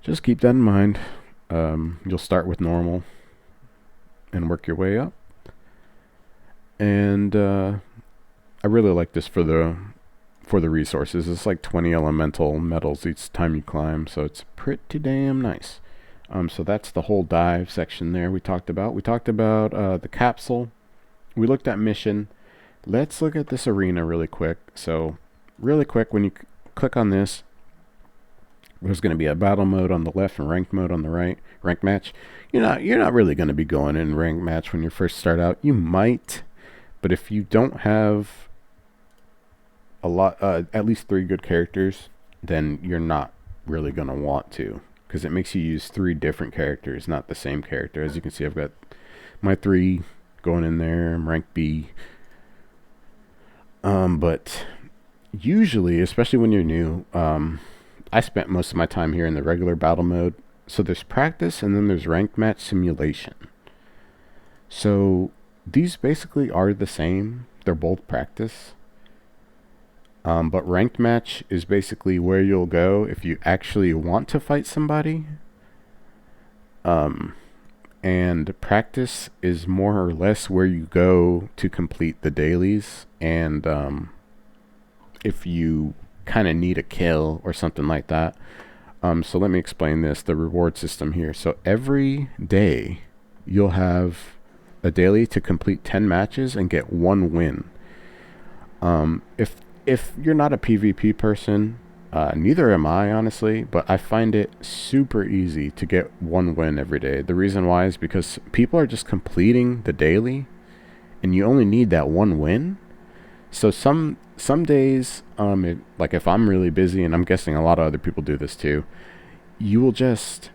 just keep that in mind. You'll start with normal and work your way up. And I really like this for the resources. It's like 20 elemental metals each time you climb, so it's pretty damn nice. So that's the whole dive section there we talked about. We talked about the capsule. We looked at mission. Let's look at this arena really quick. So really quick, when you click on this, there's going to be a battle mode on the left and ranked mode on the right. Ranked match. You're not really going to be going in ranked match when you first start out. You might, but if you don't have a lot, at least 3 good characters, then you're not really going to want to, because it makes you use 3 different characters, not the same character. As you can see, I've got my 3 going in there. I'm rank B. But usually, especially when you're new, I spent most of my time here in the regular battle mode. So there's practice, and then there's ranked match simulation. So these basically are the same. They're both practice. But ranked match is basically where you'll go if you actually want to fight somebody. And practice is more or less where you go to complete the dailies. And if you kind of need a kill or something like that. So let me explain this, the reward system here. So every day you'll have a daily to complete 10 matches and get 1 win. If you're not a PvP person, neither am I, honestly, but I find it super easy to get 1 win every day. The reason why is because people are just completing the daily, and you only need that 1 win. So some days, like if I'm really busy, and I'm guessing a lot of other people do this too, you'll get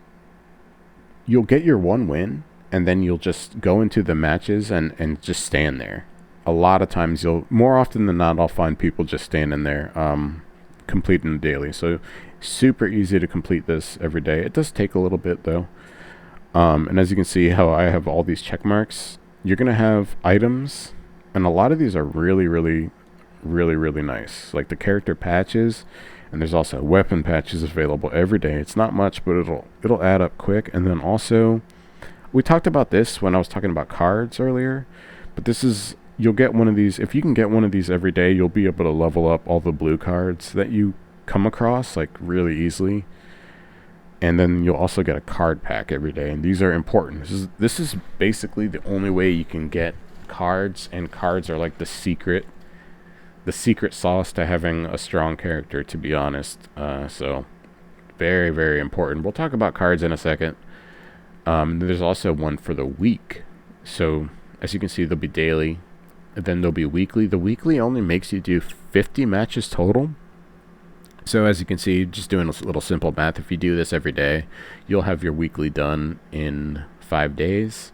your 1 win, and then you'll just go into the matches and just stand there. A lot of times more often than not, I'll find people just standing there, completing the daily. So super easy to complete this every day. It does take a little bit though. And as you can see how I have all these check marks, you're going to have items, and a lot of these are really, really, really, really nice. Like the character patches, and there's also weapon patches available every day. It's not much, but it'll add up quick. And then also, we talked about this when I was talking about cards earlier, but this is, you'll get one of these. If you can get one of these every day, you'll be able to level up all the blue cards that you come across like really easily. And then you'll also get a card pack every day, and these are important. This is basically the only way you can get cards, and cards are like the secret the secret sauce to having a strong character, to be honest. So very, very important. We'll talk about cards in a second. There's also one for the week. So as you can see, there'll be daily, and then there'll be weekly. The weekly only makes you do 50 matches total. So as you can see, just doing a little simple math, if you do this every day, you'll have your weekly done in 5 days.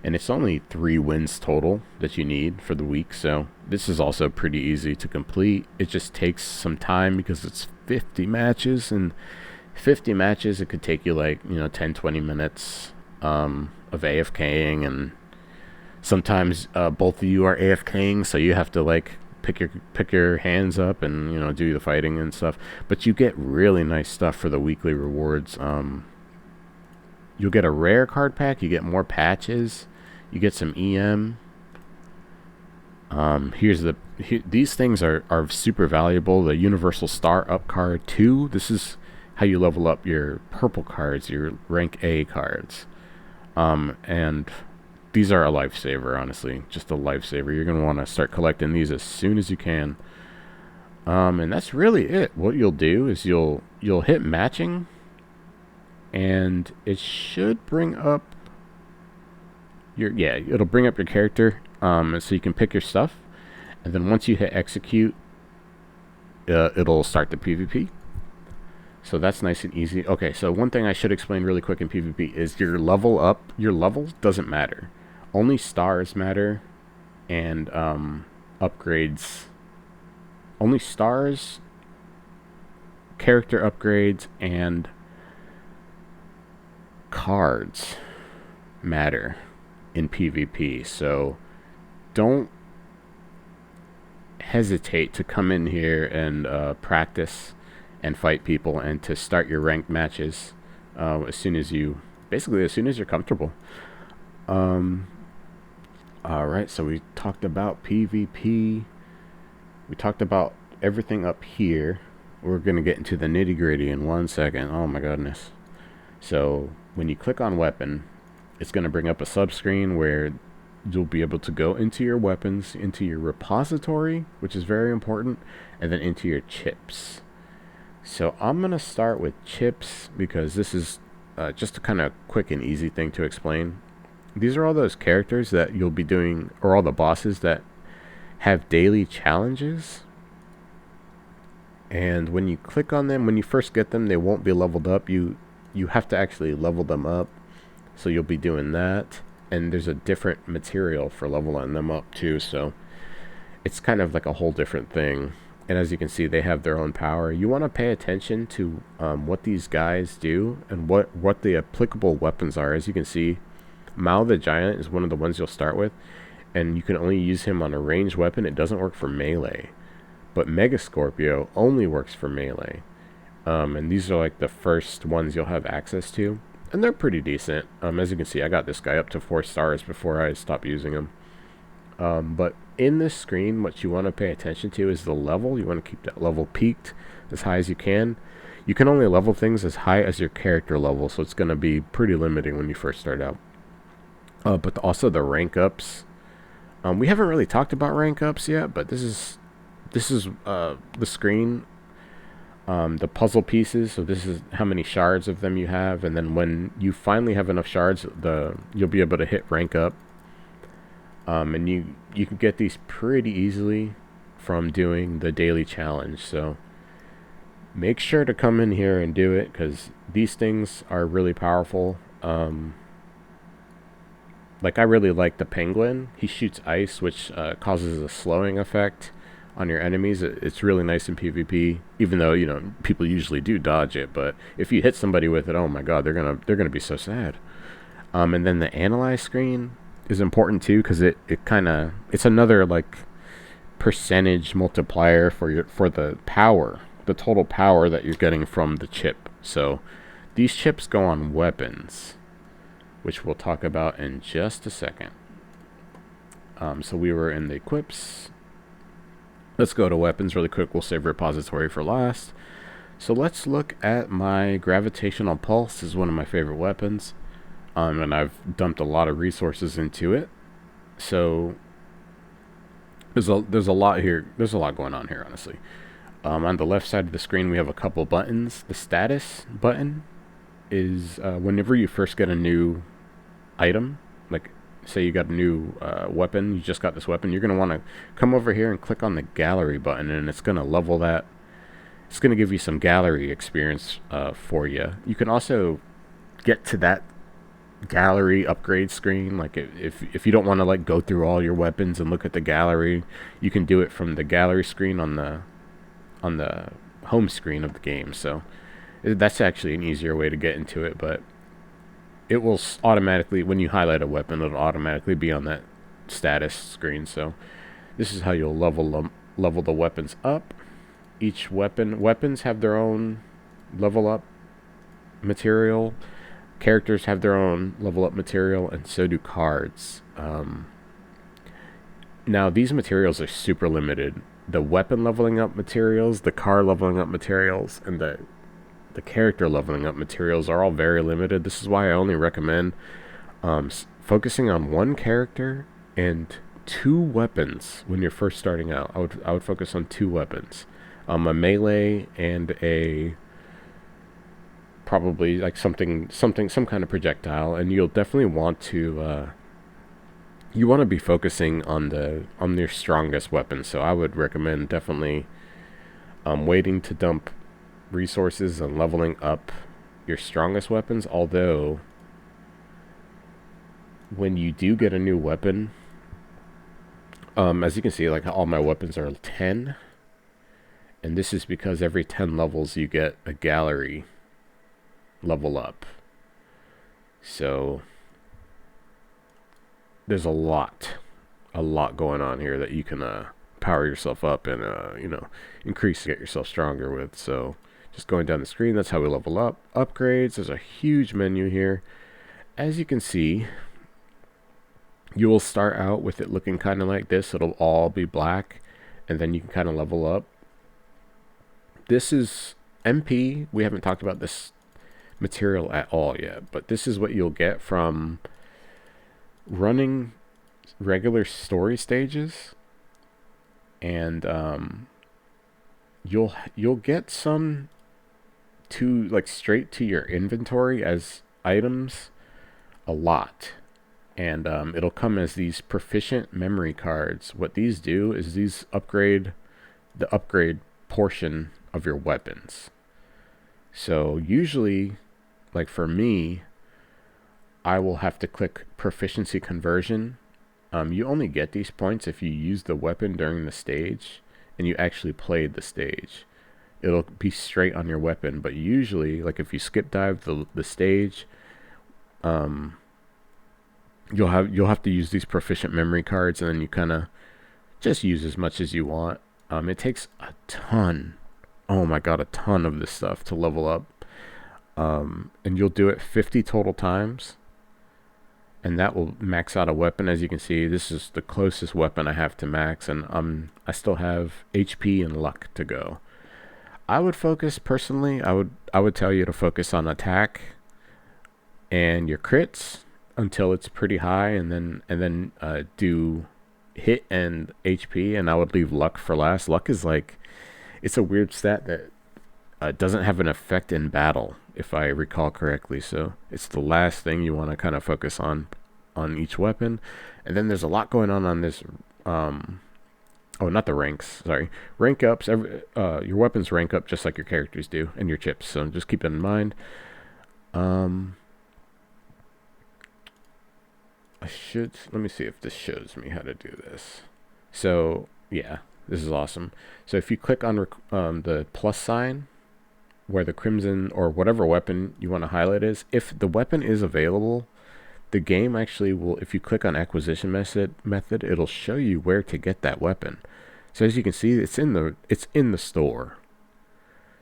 And it's only 3 wins total that you need for the week. So this is also pretty easy to complete. It just takes some time because it's 50 matches. And 50 matches, it could take you like, 10, 20 minutes of AFKing. And sometimes both of you are AFKing, so you have to like pick your hands up and do the fighting and stuff. But you get really nice stuff for the weekly rewards. You'll get a rare card pack, you get more patches, you get some EM. These things are super valuable. The Universal Star Up card 2, this is how you level up your purple cards, your rank A cards. And these are a lifesaver, honestly. Just a lifesaver. You're going to want to start collecting these as soon as you can. And that's really it. What you'll do is you'll hit matching, and it should bring up it'll bring up your character, so you can pick your stuff. And then once you hit execute, it'll start the PvP. So that's nice and easy. Okay, so one thing I should explain really quick in PvP is your level doesn't matter. Only stars matter, and upgrades. Only stars, character upgrades, and cards matter in PvP. So don't hesitate to come in here and practice and fight people, and to start your ranked matches as soon as you're comfortable. Alright, so we talked about PvP. We talked about everything up here. We're going to get into the nitty gritty in 1 second. Oh my goodness. So when you click on weapon, it's going to bring up a sub-screen where you'll be able to go into your weapons, into your repository, which is very important, and then into your chips. So I'm going to start with chips because this is just a kind of quick and easy thing to explain. These are all those characters that you'll be doing, or all the bosses that have daily challenges. And when you click on them, when you first get them, they won't be leveled up. You have to actually level them up. So you'll be doing that. And there's a different material for leveling them up too. So it's kind of like a whole different thing. And as you can see, they have their own power. You want to pay attention to what these guys do and what the applicable weapons are. As you can see, Mao the Giant is one of the ones you'll start with, and you can only use him on a ranged weapon. It doesn't work for melee. But Mega Scorpio only works for melee. And these are like the first ones you'll have access to. And they're pretty decent. As you can see, I got this guy up to 4 stars before I stopped using him. But in this screen, what you want to pay attention to is the level. You want to keep that level peaked as high as you can. You can only level things as high as your character level, so it's going to be pretty limiting when you first start out. But also the rank ups. We haven't really talked about rank ups yet, but this is the screen. The puzzle pieces. So this is how many shards of them you have, and then when you finally have enough shards, you'll be able to hit rank up. And you can get these pretty easily from doing the daily challenge. So make sure to come in here and do it, because these things are really powerful. Like, I really like the penguin. He shoots ice, which causes a slowing effect on your enemies. It's really nice in PvP, even though people usually do dodge it. But if you hit somebody with it, oh my god, they're gonna be so sad. And then the analyze screen is important too, because it's another like percentage multiplier for the power, the total power that you're getting from the chip. So these chips go on weapons, which we'll talk about in just a second. So we were in the equips. Let's go to weapons really quick. We'll save repository for last. So let's look at my gravitational pulse. This is one of my favorite weapons. And I've dumped a lot of resources into it. So there's a lot here. There's a lot going on here, honestly. On the left side of the screen, we have a couple buttons. The status button is whenever you first get a new item, like say you got a new weapon, you just got this weapon, you're going to want to come over here and click on the gallery button, and it's going to level that. It's going to give you some gallery experience for you. You can also get to that gallery upgrade screen, like if you don't want to like go through all your weapons and look at the gallery, you can do it from the gallery screen on the home screen of the game. So that's actually an easier way to get into it, but it will automatically, when you highlight a weapon, it'll automatically be on that status screen. So this is how you'll level the weapons up. Each weapons have their own level up material. Characters have their own level up material, and so do cards. Now these materials are super limited. The weapon leveling up materials, the car leveling up materials, and the character leveling up materials are all very limited. This is why I only recommend focusing on one character and 2 weapons when you're first starting out. I would focus on 2 weapons, a melee and a probably like some kind of projectile, and you'll definitely want to you want to be focusing on their strongest weapons. So I would recommend definitely waiting to dump resources and leveling up your strongest weapons. Although when you do get a new weapon, as you can see, like all my weapons are 10, and this is because every 10 levels you get a gallery level up. So there's a lot going on here that you can power yourself up and increase to get yourself stronger with. So just going down the screen, that's how we level up. Upgrades, there's a huge menu here. As you can see, you will start out with it looking kind of like this. It'll all be black, and then you can kind of level up. This is MP. We haven't talked about this material at all yet, but this is what you'll get from running regular story stages, and you'll get some to like straight to your inventory as items, a lot, and it'll come as these Proficient memory cards. What these do is these upgrade the upgrade portion of your weapons. So usually, like for me, I will have to click proficiency conversion. You only get these points if you use the weapon during the stage and you actually played the stage. It'll be straight on your weapon, but usually, like if you skip dive the stage, you'll have to use these Proficient memory cards, and then you kind of just use as much as you want. It takes a ton, oh my god, a ton of this stuff to level up. And you'll do it 50 total times, and that will max out a weapon. As you can see, this is the closest weapon I have to max, and I still have HP and luck to go. I would focus, personally, I would tell you to focus on attack and your crits until it's pretty high, and then do hit and HP, and I would leave luck for last. Luck is like, it's a weird stat that doesn't have an effect in battle, if I recall correctly. So it's the last thing you want to kind of focus on each weapon. And then there's a lot going on this. Oh, not the ranks. Sorry, rank ups. Your weapons rank up just like your characters do, and your chips. So just keep that in mind. Let me see if this shows me how to do this. So yeah, this is awesome. So if you click on the plus sign, where the crimson or whatever weapon you want to highlight is, if the weapon is available, the game actually will, if you click on acquisition method, it'll show you where to get that weapon. So as you can see, it's in the store.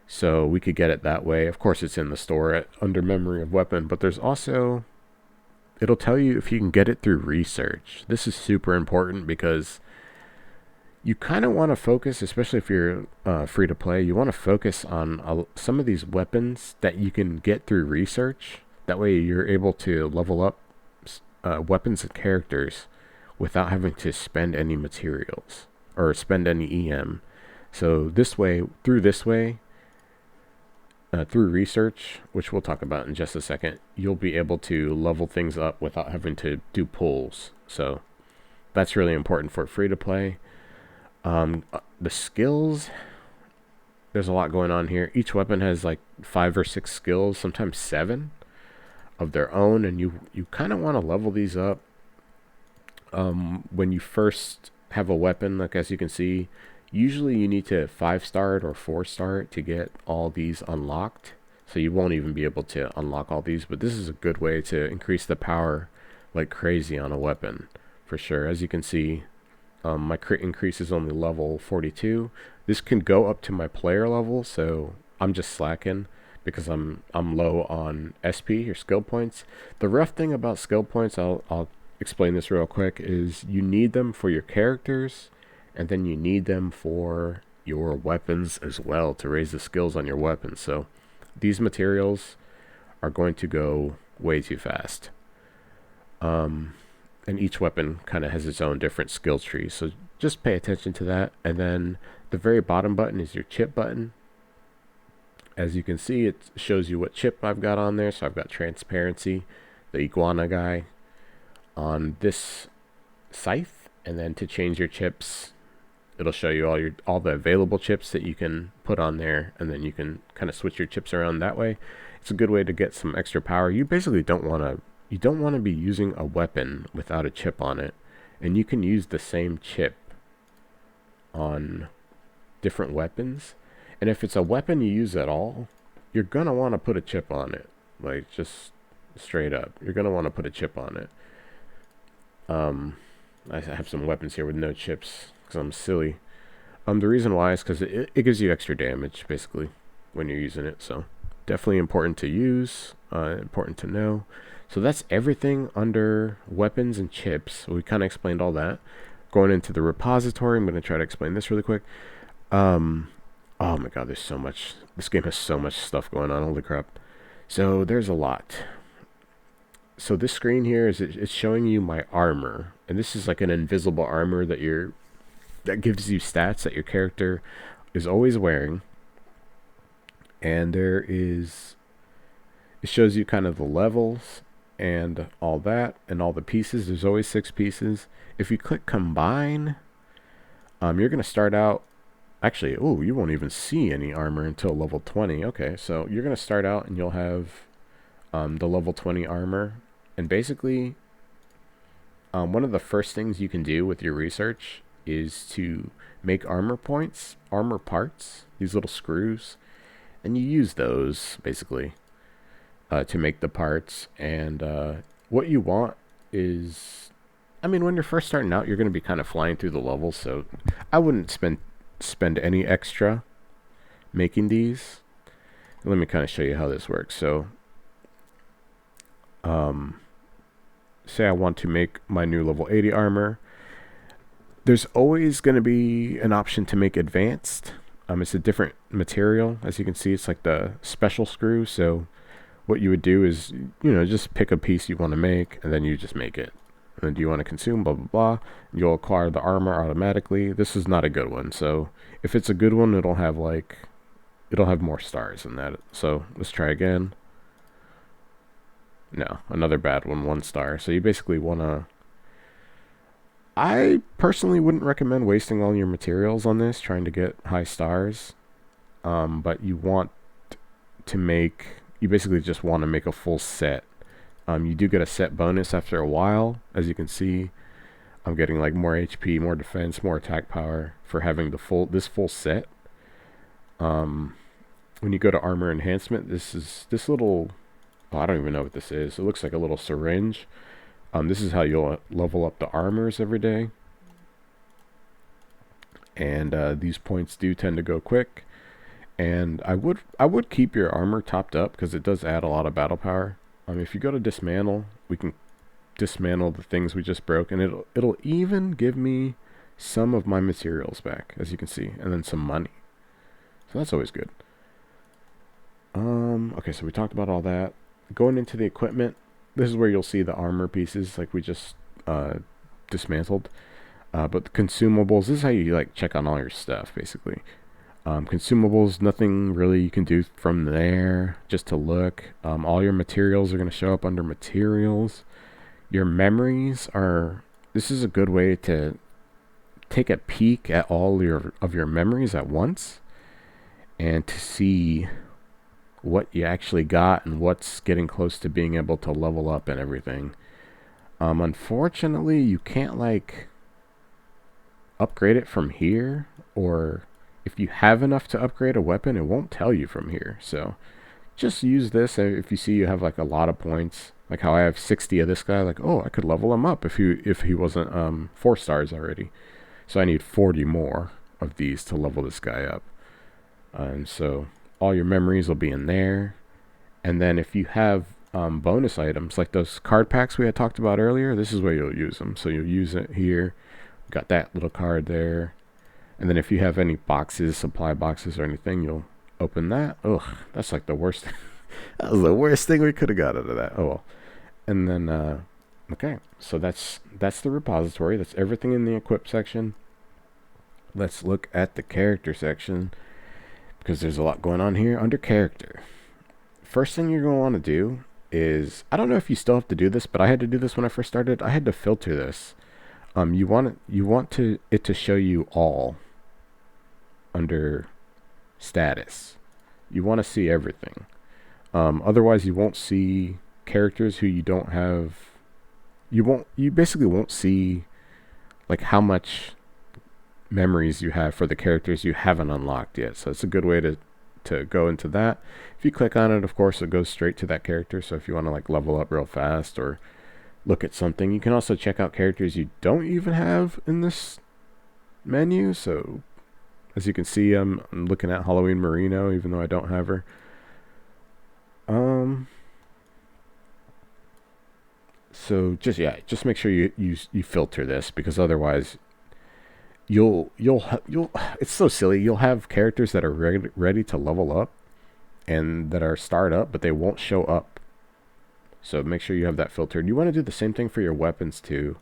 So we could get it that way. Of course, it's in the store under memory of weapon, but there's also, it'll tell you if you can get it through research. This is super important because you kind of want to focus, especially if you're free to play, you want to focus on some of these weapons that you can get through research. That way you're able to level up weapons and characters without having to spend any materials. or spend any EM. So this way, through research, which we'll talk about in just a second, you'll be able to level things up without having to do pulls. So that's really important for free to play. The skills, there's a lot going on here. Each weapon has like 5 or 6 skills, sometimes 7 of their own, and you kind of want to level these up when you first have a weapon. Like, as you can see, usually you need to 5-star it or 4-star it to get all these unlocked. So you won't even be able to unlock all these, but this is a good way to increase the power like crazy on a weapon for sure. As you can see, my crit increase is only level 42. This can go up to my player level, so I'm just slacking because I'm low on SP or skill points. The rough thing about skill points, I'll explain this real quick, is you need them for your characters, and then you need them for your weapons as well to raise the skills on your weapons. So these materials are going to go way too fast. And each weapon kind of has its own different skill tree, so just pay attention to that. And then the very bottom button is your chip button. As you can see, it shows you what chip I've got on there. So I've got transparency, the iguana guy on this scythe, and then to change your chips, it'll show you all the available chips that you can put on there, and then you can kind of switch your chips around that way. It's a good way to get some extra power. You basically don't want to be using a weapon without a chip on it, and you can use the same chip on different weapons. And if it's a weapon you use at all, you're gonna want to put a chip on it. Like, just straight up, you're gonna want to put a chip on it. I have some weapons here with no chips because I'm silly. The reason why is because it gives you extra damage basically when you're using it. So definitely important to use, important to know. So that's everything under weapons and chips. So we kind of explained all that. Going into the repository, I'm going to try to explain this really quick. Oh my god, there's so much. This game has so much stuff going on. Holy crap. So there's a lot. So this screen here it's showing you my armor, and this is like an invisible armor that gives you stats that your character is always wearing. And it shows you kind of the levels and all that, and all the pieces. There's always 6 pieces. If you click combine, you're going to start out, actually, you won't even see any armor until level 20. Okay, so you're going to start out and you'll have the level 20 armor. And basically, one of the first things you can do with your research is to make armor parts, these little screws, and you use those basically to make the parts. And what you want is, when you're first starting out, you're going to be kind of flying through the levels, so I wouldn't spend any extra making these. Let me kind of show you how this works. So say I want to make my new level 80 armor. There's always going to be an option to make advanced. It's a different material. As you can see, it's like the special screw. So what you would do is, just pick a piece you want to make, and then you just make it. And then do you want to consume, blah, blah, blah. You'll acquire the armor automatically. This is not a good one. So if it's a good one, it'll have more stars than that. So let's try again. No, another bad one, 1 star. So you basically want to... I personally wouldn't recommend wasting all your materials on this, trying to get high stars. But you basically just want to make a full set. You do get a set bonus after a while. As you can see, I'm getting like more HP, more defense, more attack power for having this full set. When you go to armor enhancement, this little... I don't even know what this is. It looks like a little syringe. This is how you'll level up the armors every day. And these points do tend to go quick. And I would keep your armor topped up because it does add a lot of battle power. If you go to dismantle, we can dismantle the things we just broke, and it'll even give me some of my materials back, as you can see, and then some money. So that's always good. Okay, so we talked about all that. Going into the equipment, this is where you'll see the armor pieces like we just dismantled. But the consumables, this is how you like check on all your stuff, basically. Consumables, nothing really you can do from there, just to look. All your materials are going to show up under materials. Your memories are, this is a good way to take a peek at all of your memories at once and to see what you actually got and what's getting close to being able to level up and everything. Unfortunately, you can't like upgrade it from here, or if you have enough to upgrade a weapon, it won't tell you from here. So just use this if you see you have like a lot of points, like how I have 60 of this guy. Like, oh, I could level him up if he wasn't 4 stars already. So I need 40 more of these to level this guy up. And so all your memories will be in there. And then if you have bonus items like those card packs we had talked about earlier, this is where you'll use them. So you'll use it here. Got that little card there. And then if you have any boxes, supply boxes or anything, you'll open that. Ugh, that's like the worst. That was the worst thing we could have got out of that. Oh well. And then okay, so that's the repository. That's everything in the equip section. Let's look at the character section, because there's a lot going on here. Under character, first thing you're going to want to do is, I don't know if you still have to do this, but I had to do this when I first started. I had to filter this. You want it to show you all under status. You want to see everything. Otherwise, you won't see characters who you don't have. You basically won't see like how much memories you have for the characters you haven't unlocked yet. So it's a good way to go into that. If you click on it, of course, it goes straight to that character. So if you want to like level up real fast or look at something, you can also check out characters you don't even have in this menu. So as you can see, I'm looking at Halloween Merino, even though I don't have her. So just make sure you filter this, because otherwise you'll it's so silly. You'll have characters that are ready to level up and that are start up, but they won't show up. So make sure you have that filtered. You want to do the same thing for your weapons too.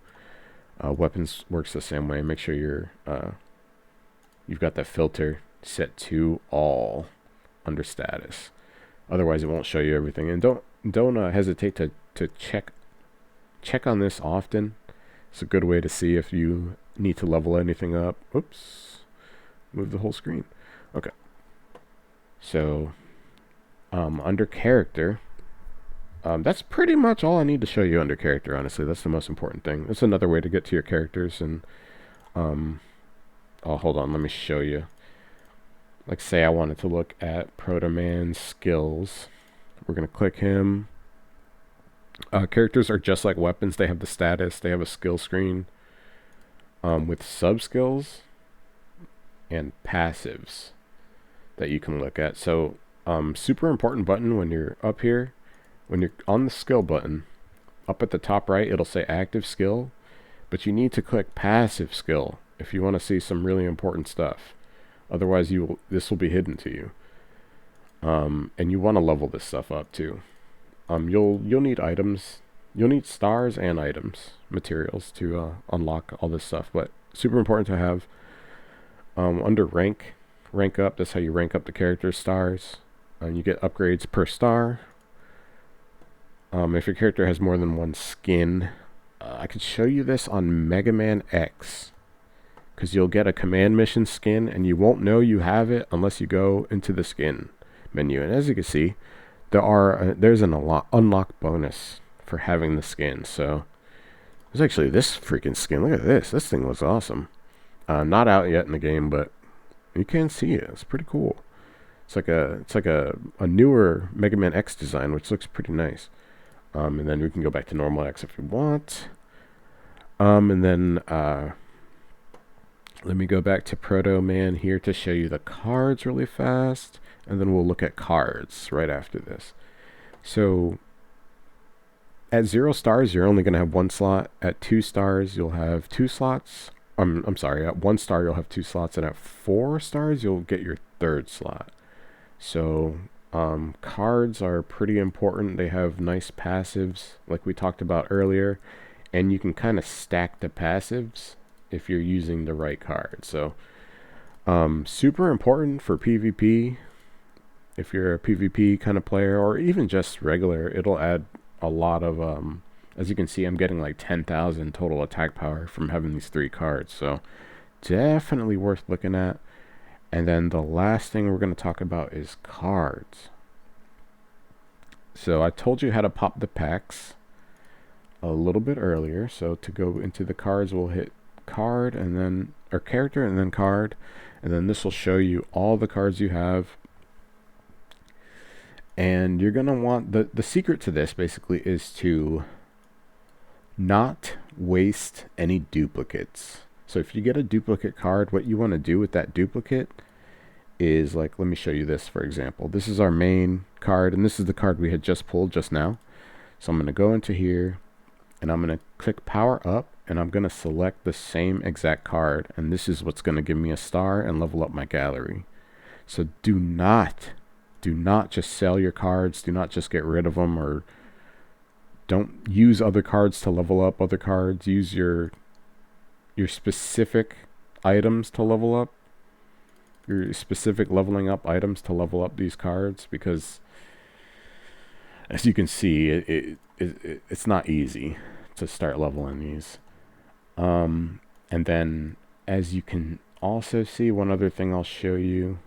Weapons works the same way. Make sure you've got that filter set to all under status. Otherwise, it won't show you everything. And don't hesitate to check on this often. It's a good way to see if you need to level anything up. Oops, move the whole screen. Okay. So under character. That's pretty much all I need to show you under character, honestly. That's the most important thing. That's another way to get to your characters. And oh, hold on, let me show you. Like, say I wanted to look at Protoman Skills. We're going to click him. Characters are just like weapons. They have the status. They have a skill screen with sub-skills and passives that you can look at. So super important button when you're up here. When you're on the skill button, up at the top right, it'll say active skill, but you need to click passive skill if you want to see some really important stuff. Otherwise, this will be hidden to you. And you want to level this stuff up too. You'll need items. You'll need stars and items, materials to unlock all this stuff. But super important to have. Under rank up. That's how you rank up the character's stars. You get upgrades per star. If your character has more than one skin, I could show you this on Megaman X, because you'll get a command mission skin and you won't know you have it unless you go into the skin menu. And as you can see, there's an unlock bonus for having the skin. So there's actually this freaking skin. Look at this. This thing looks awesome. Not out yet in the game, but you can see it. It's pretty cool. It's like a newer Mega Man X design, which looks pretty nice. And then we can go back to normal X if we want. And then let me go back to Protoman here to show you the cards really fast. And then we'll look at cards right after this. So at 0 stars, you're only going to have 1 slot. At 2 stars, you'll have 2 slots. I'm sorry, at 1 star, you'll have 2 slots. And at 4 stars, you'll get your 3rd slot. So cards are pretty important. They have nice passives like we talked about earlier, and you can kind of stack the passives if you're using the right card. So super important for PvP. If you're a PvP kind of player, or even just regular, it'll add a lot of as you can see, I'm getting like 10,000 total attack power from having these 3 cards, so definitely worth looking at. And then the last thing we're going to talk about is cards. So I told you how to pop the packs a little bit earlier. So to go into the cards, we'll hit card and then, or character and then card, and then this will show you all the cards you have. And you're going to want, the secret to this basically is to not waste any duplicates. So if you get a duplicate card, what you want to do with that duplicate is, like, let me show you this for example. This is our main card, and this is the card we had just pulled just now. So I'm going to go into here, and I'm going to click power up, and I'm going to select the same exact card, and this is what's going to give me a star and level up my gallery. So do not just sell your cards. Do not just get rid of them, or don't use other cards to level up other cards. Use your specific items to level up, your specific leveling up items to level up these cards, because as you can see, it's not easy to start leveling these. And then as you can also see, one other thing I'll show you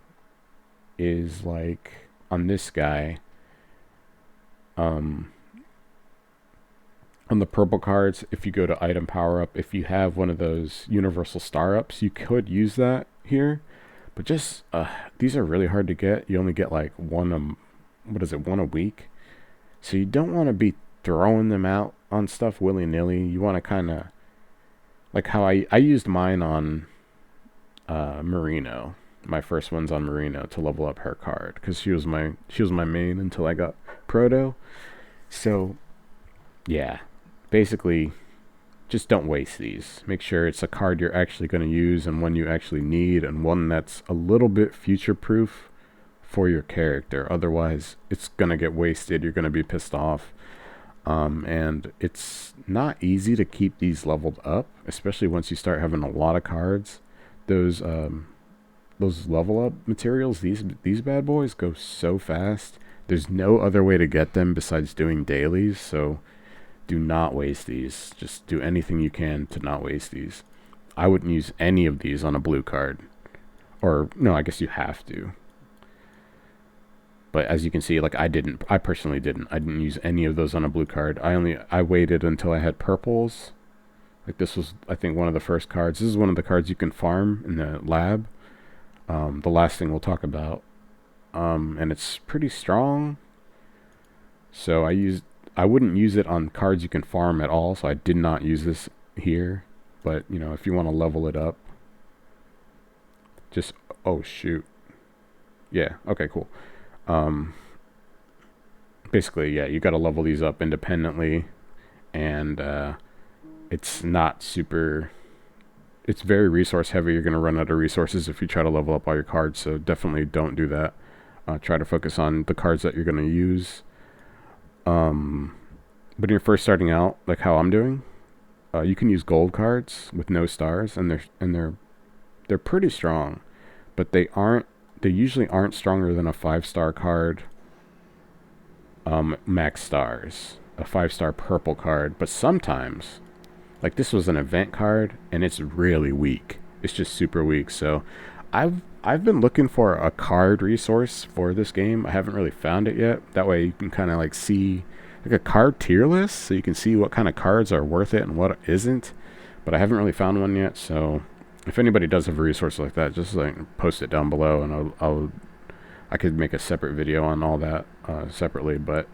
is, like, on this guy, on the purple cards, if you go to item power up, if you have one of those universal star ups, you could use that here, but just these are really hard to get. You only get like one a week, so you don't want to be throwing them out on stuff willy-nilly. You want to kind of, like how I used mine on Marino. My first one's on Marino to level up her card, because she was my main until I got Proto. So yeah, basically just don't waste these. Make sure it's a card you're actually going to use and one you actually need, and one that's a little bit future proof for your character. Otherwise it's going to get wasted. You're going to be pissed off. And it's not easy to keep these leveled up, especially once you start having a lot of cards. Those level up materials, these bad boys go so fast. There's no other way to get them besides doing dailies, so do not waste these. Just do anything you can to not waste these. I wouldn't use any of these on a blue card. Or, no, I guess you have to. But as you can see, like, I personally didn't. I didn't use any of those on a blue card. I waited until I had purples. Like, this was, I think, one of the first cards. This is one of the cards you can farm in the lab. The last thing we'll talk about. And it's pretty strong. So I wouldn't use it on cards you can farm at all, so I did not use this here. But, you know, if you want to level it up, just, oh shoot. Yeah, okay, cool. Basically, yeah, you got to level these up independently, and it's not super, it's very resource heavy. You're going to run out of resources if you try to level up all your cards, so definitely don't do that. Try to focus on the cards that you're going to use. When you're first starting out, like how I'm doing, you can use gold cards with no stars, and they're pretty strong, but they usually aren't stronger than a 5-star card, max stars, a 5-star purple card. But sometimes, like, this was an event card, and it's really weak. It's just super weak. So I've been looking for a card resource for this game. I haven't really found it yet. That way you can kind of like see like a card tier list, so you can see what kind of cards are worth it and what isn't. But I haven't really found one yet, so if anybody does have a resource like that, just like post it down below, and I could make a separate video on all that separately. But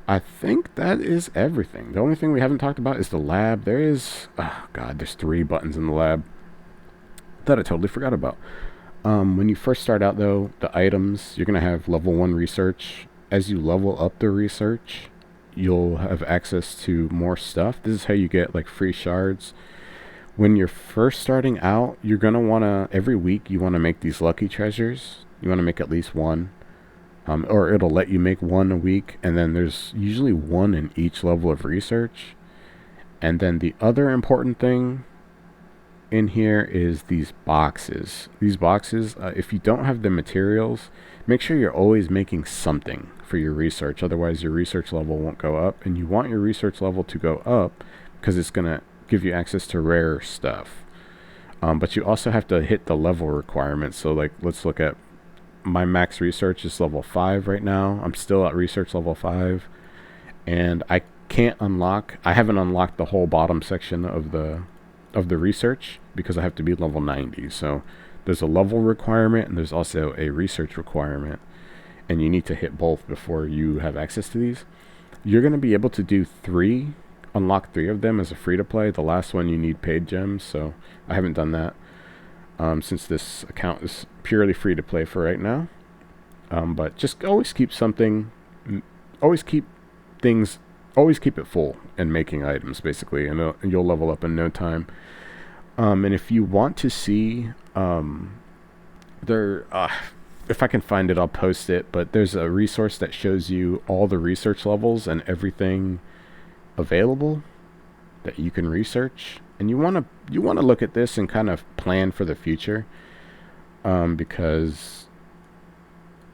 I think that is everything. The only thing we haven't talked about is the lab. There's 3 buttons in the lab that I totally forgot about. When you first start out, though, the items, you're going to have level 1 research. As you level up the research, you'll have access to more stuff. This is how you get like free shards. When you're first starting out, you're going to want to, every week, you want to make these lucky treasures. You want to make at least one. Or it'll let you make one a week. And then there's usually one in each level of research. And then the other important thing in here is these boxes. These boxes, if you don't have the materials, make sure you're always making something for your research. Otherwise, your research level won't go up. And you want your research level to go up because it's going to give you access to rare stuff. But you also have to hit the level requirements. So, like, let's look at my max research is level 5 right now. I'm still at research level 5. And I haven't unlocked the whole bottom section of the research because I have to be level 90. So there's a level requirement and there's also a research requirement, and you need to hit both before you have access to these. You're going to be able to do unlock 3 of them as a free to play. The last one you need paid gems, so I haven't done that since this account is purely free to play for right now. But just always keep it full and making items, basically, and you'll level up in no time. And if you want to see, if I can find it, I'll post it, but there's a resource that shows you all the research levels and everything available that you can research. And you want to look at this and kind of plan for the future, because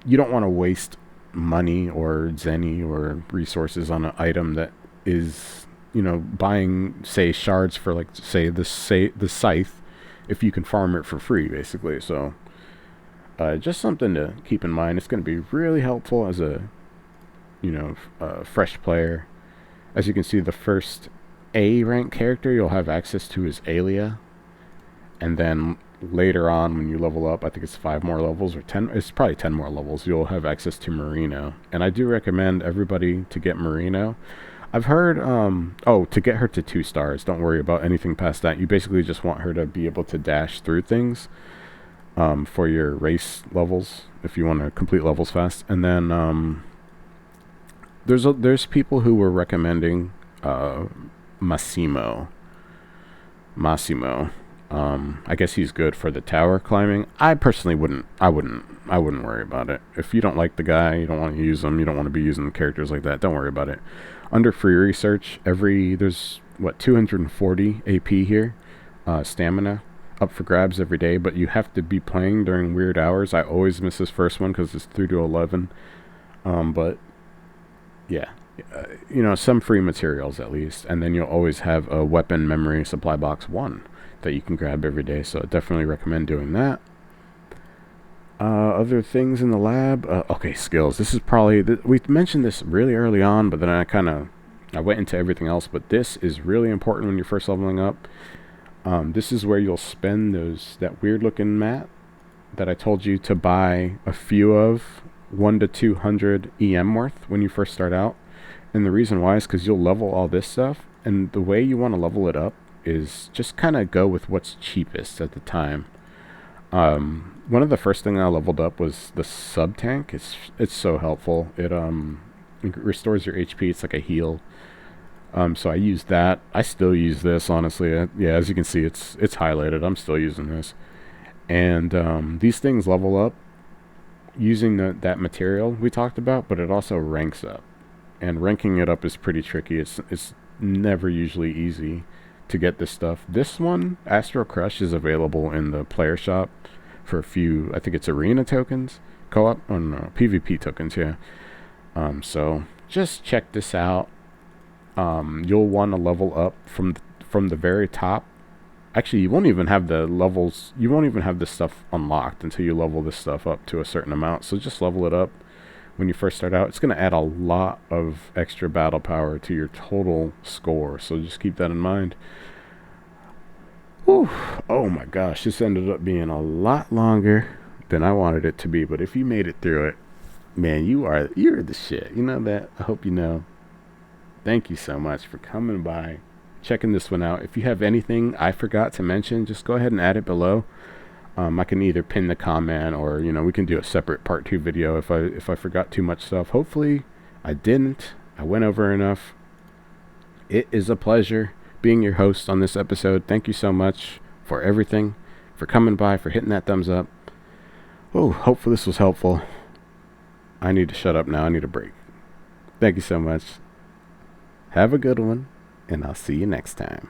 you don't want to waste money or zenny or resources on an item that is, buying, say, shards for, like, say the scythe, if you can farm it for free, basically. So just something to keep in mind. It's going to be really helpful as a fresh player. As you can see, the first A rank character you'll have access to is Alia, and then later on, when you level up, I think it's 5 more levels or 10, it's probably 10 more levels, you'll have access to Merino. And I do recommend everybody to get Merino. I've heard, to get her to 2 stars, don't worry about anything past that. You basically just want her to be able to dash through things for your race levels, if you want to complete levels fast. And then there's people who were recommending Massimo. I guess he's good for the tower climbing. I personally wouldn't worry about it. If you don't like the guy, you don't want to use him, you don't want to be using characters like that, don't worry about it. Under free research, there's 240 AP here, stamina up for grabs every day, but you have to be playing during weird hours. I always miss this first one because it's 3 to 11. But yeah, some free materials at least, and then you'll always have a weapon memory supply box 1 that you can grab every day, so I definitely recommend doing that. Other things in the lab, skills. This is probably, we mentioned this really early on, but then I went into everything else, but this is really important when you're first leveling up. This is where you'll spend that weird looking mat that I told you to buy a few of, 1 to 200 EM worth when you first start out. And the reason why is because you'll level all this stuff, and the way you want to level it up is just kind of go with what's cheapest at the time. One of the first things I leveled up was the sub tank. It's so helpful. It restores your HP. It's like a heal. So I used that. I still use this, honestly. As you can see, it's highlighted. I'm still using this. And these things level up using that material we talked about, but it also ranks up. And ranking it up is pretty tricky. It's never usually easy to get this stuff. This one, Astro Crush, is available in the player shop for a few, I think it's arena tokens, co-op, PvP tokens, yeah. So just check this out. You'll want to level up from the very top. Actually, you won't even have the levels, you won't even have this stuff unlocked until you level this stuff up to a certain amount. So just level it up when you first start out. It's going to add a lot of extra battle power to your total score, so just keep that in mind. Whew. Oh my gosh, this ended up being a lot longer than I wanted it to be, but if you made it through it, man, you're the shit. You know that? I hope you know. Thank you so much for coming by, checking this one out. If you have anything I forgot to mention, just go ahead and add it below. I can either pin the comment, or we can do a separate part 2 video if I forgot too much stuff. Hopefully I didn't. I went over enough. It is a pleasure being your host on this episode. Thank you so much for everything, for coming by, for hitting that thumbs up. Oh, hopefully this was helpful. I need to shut up now. I need a break. Thank you so much. Have a good one, and I'll see you next time.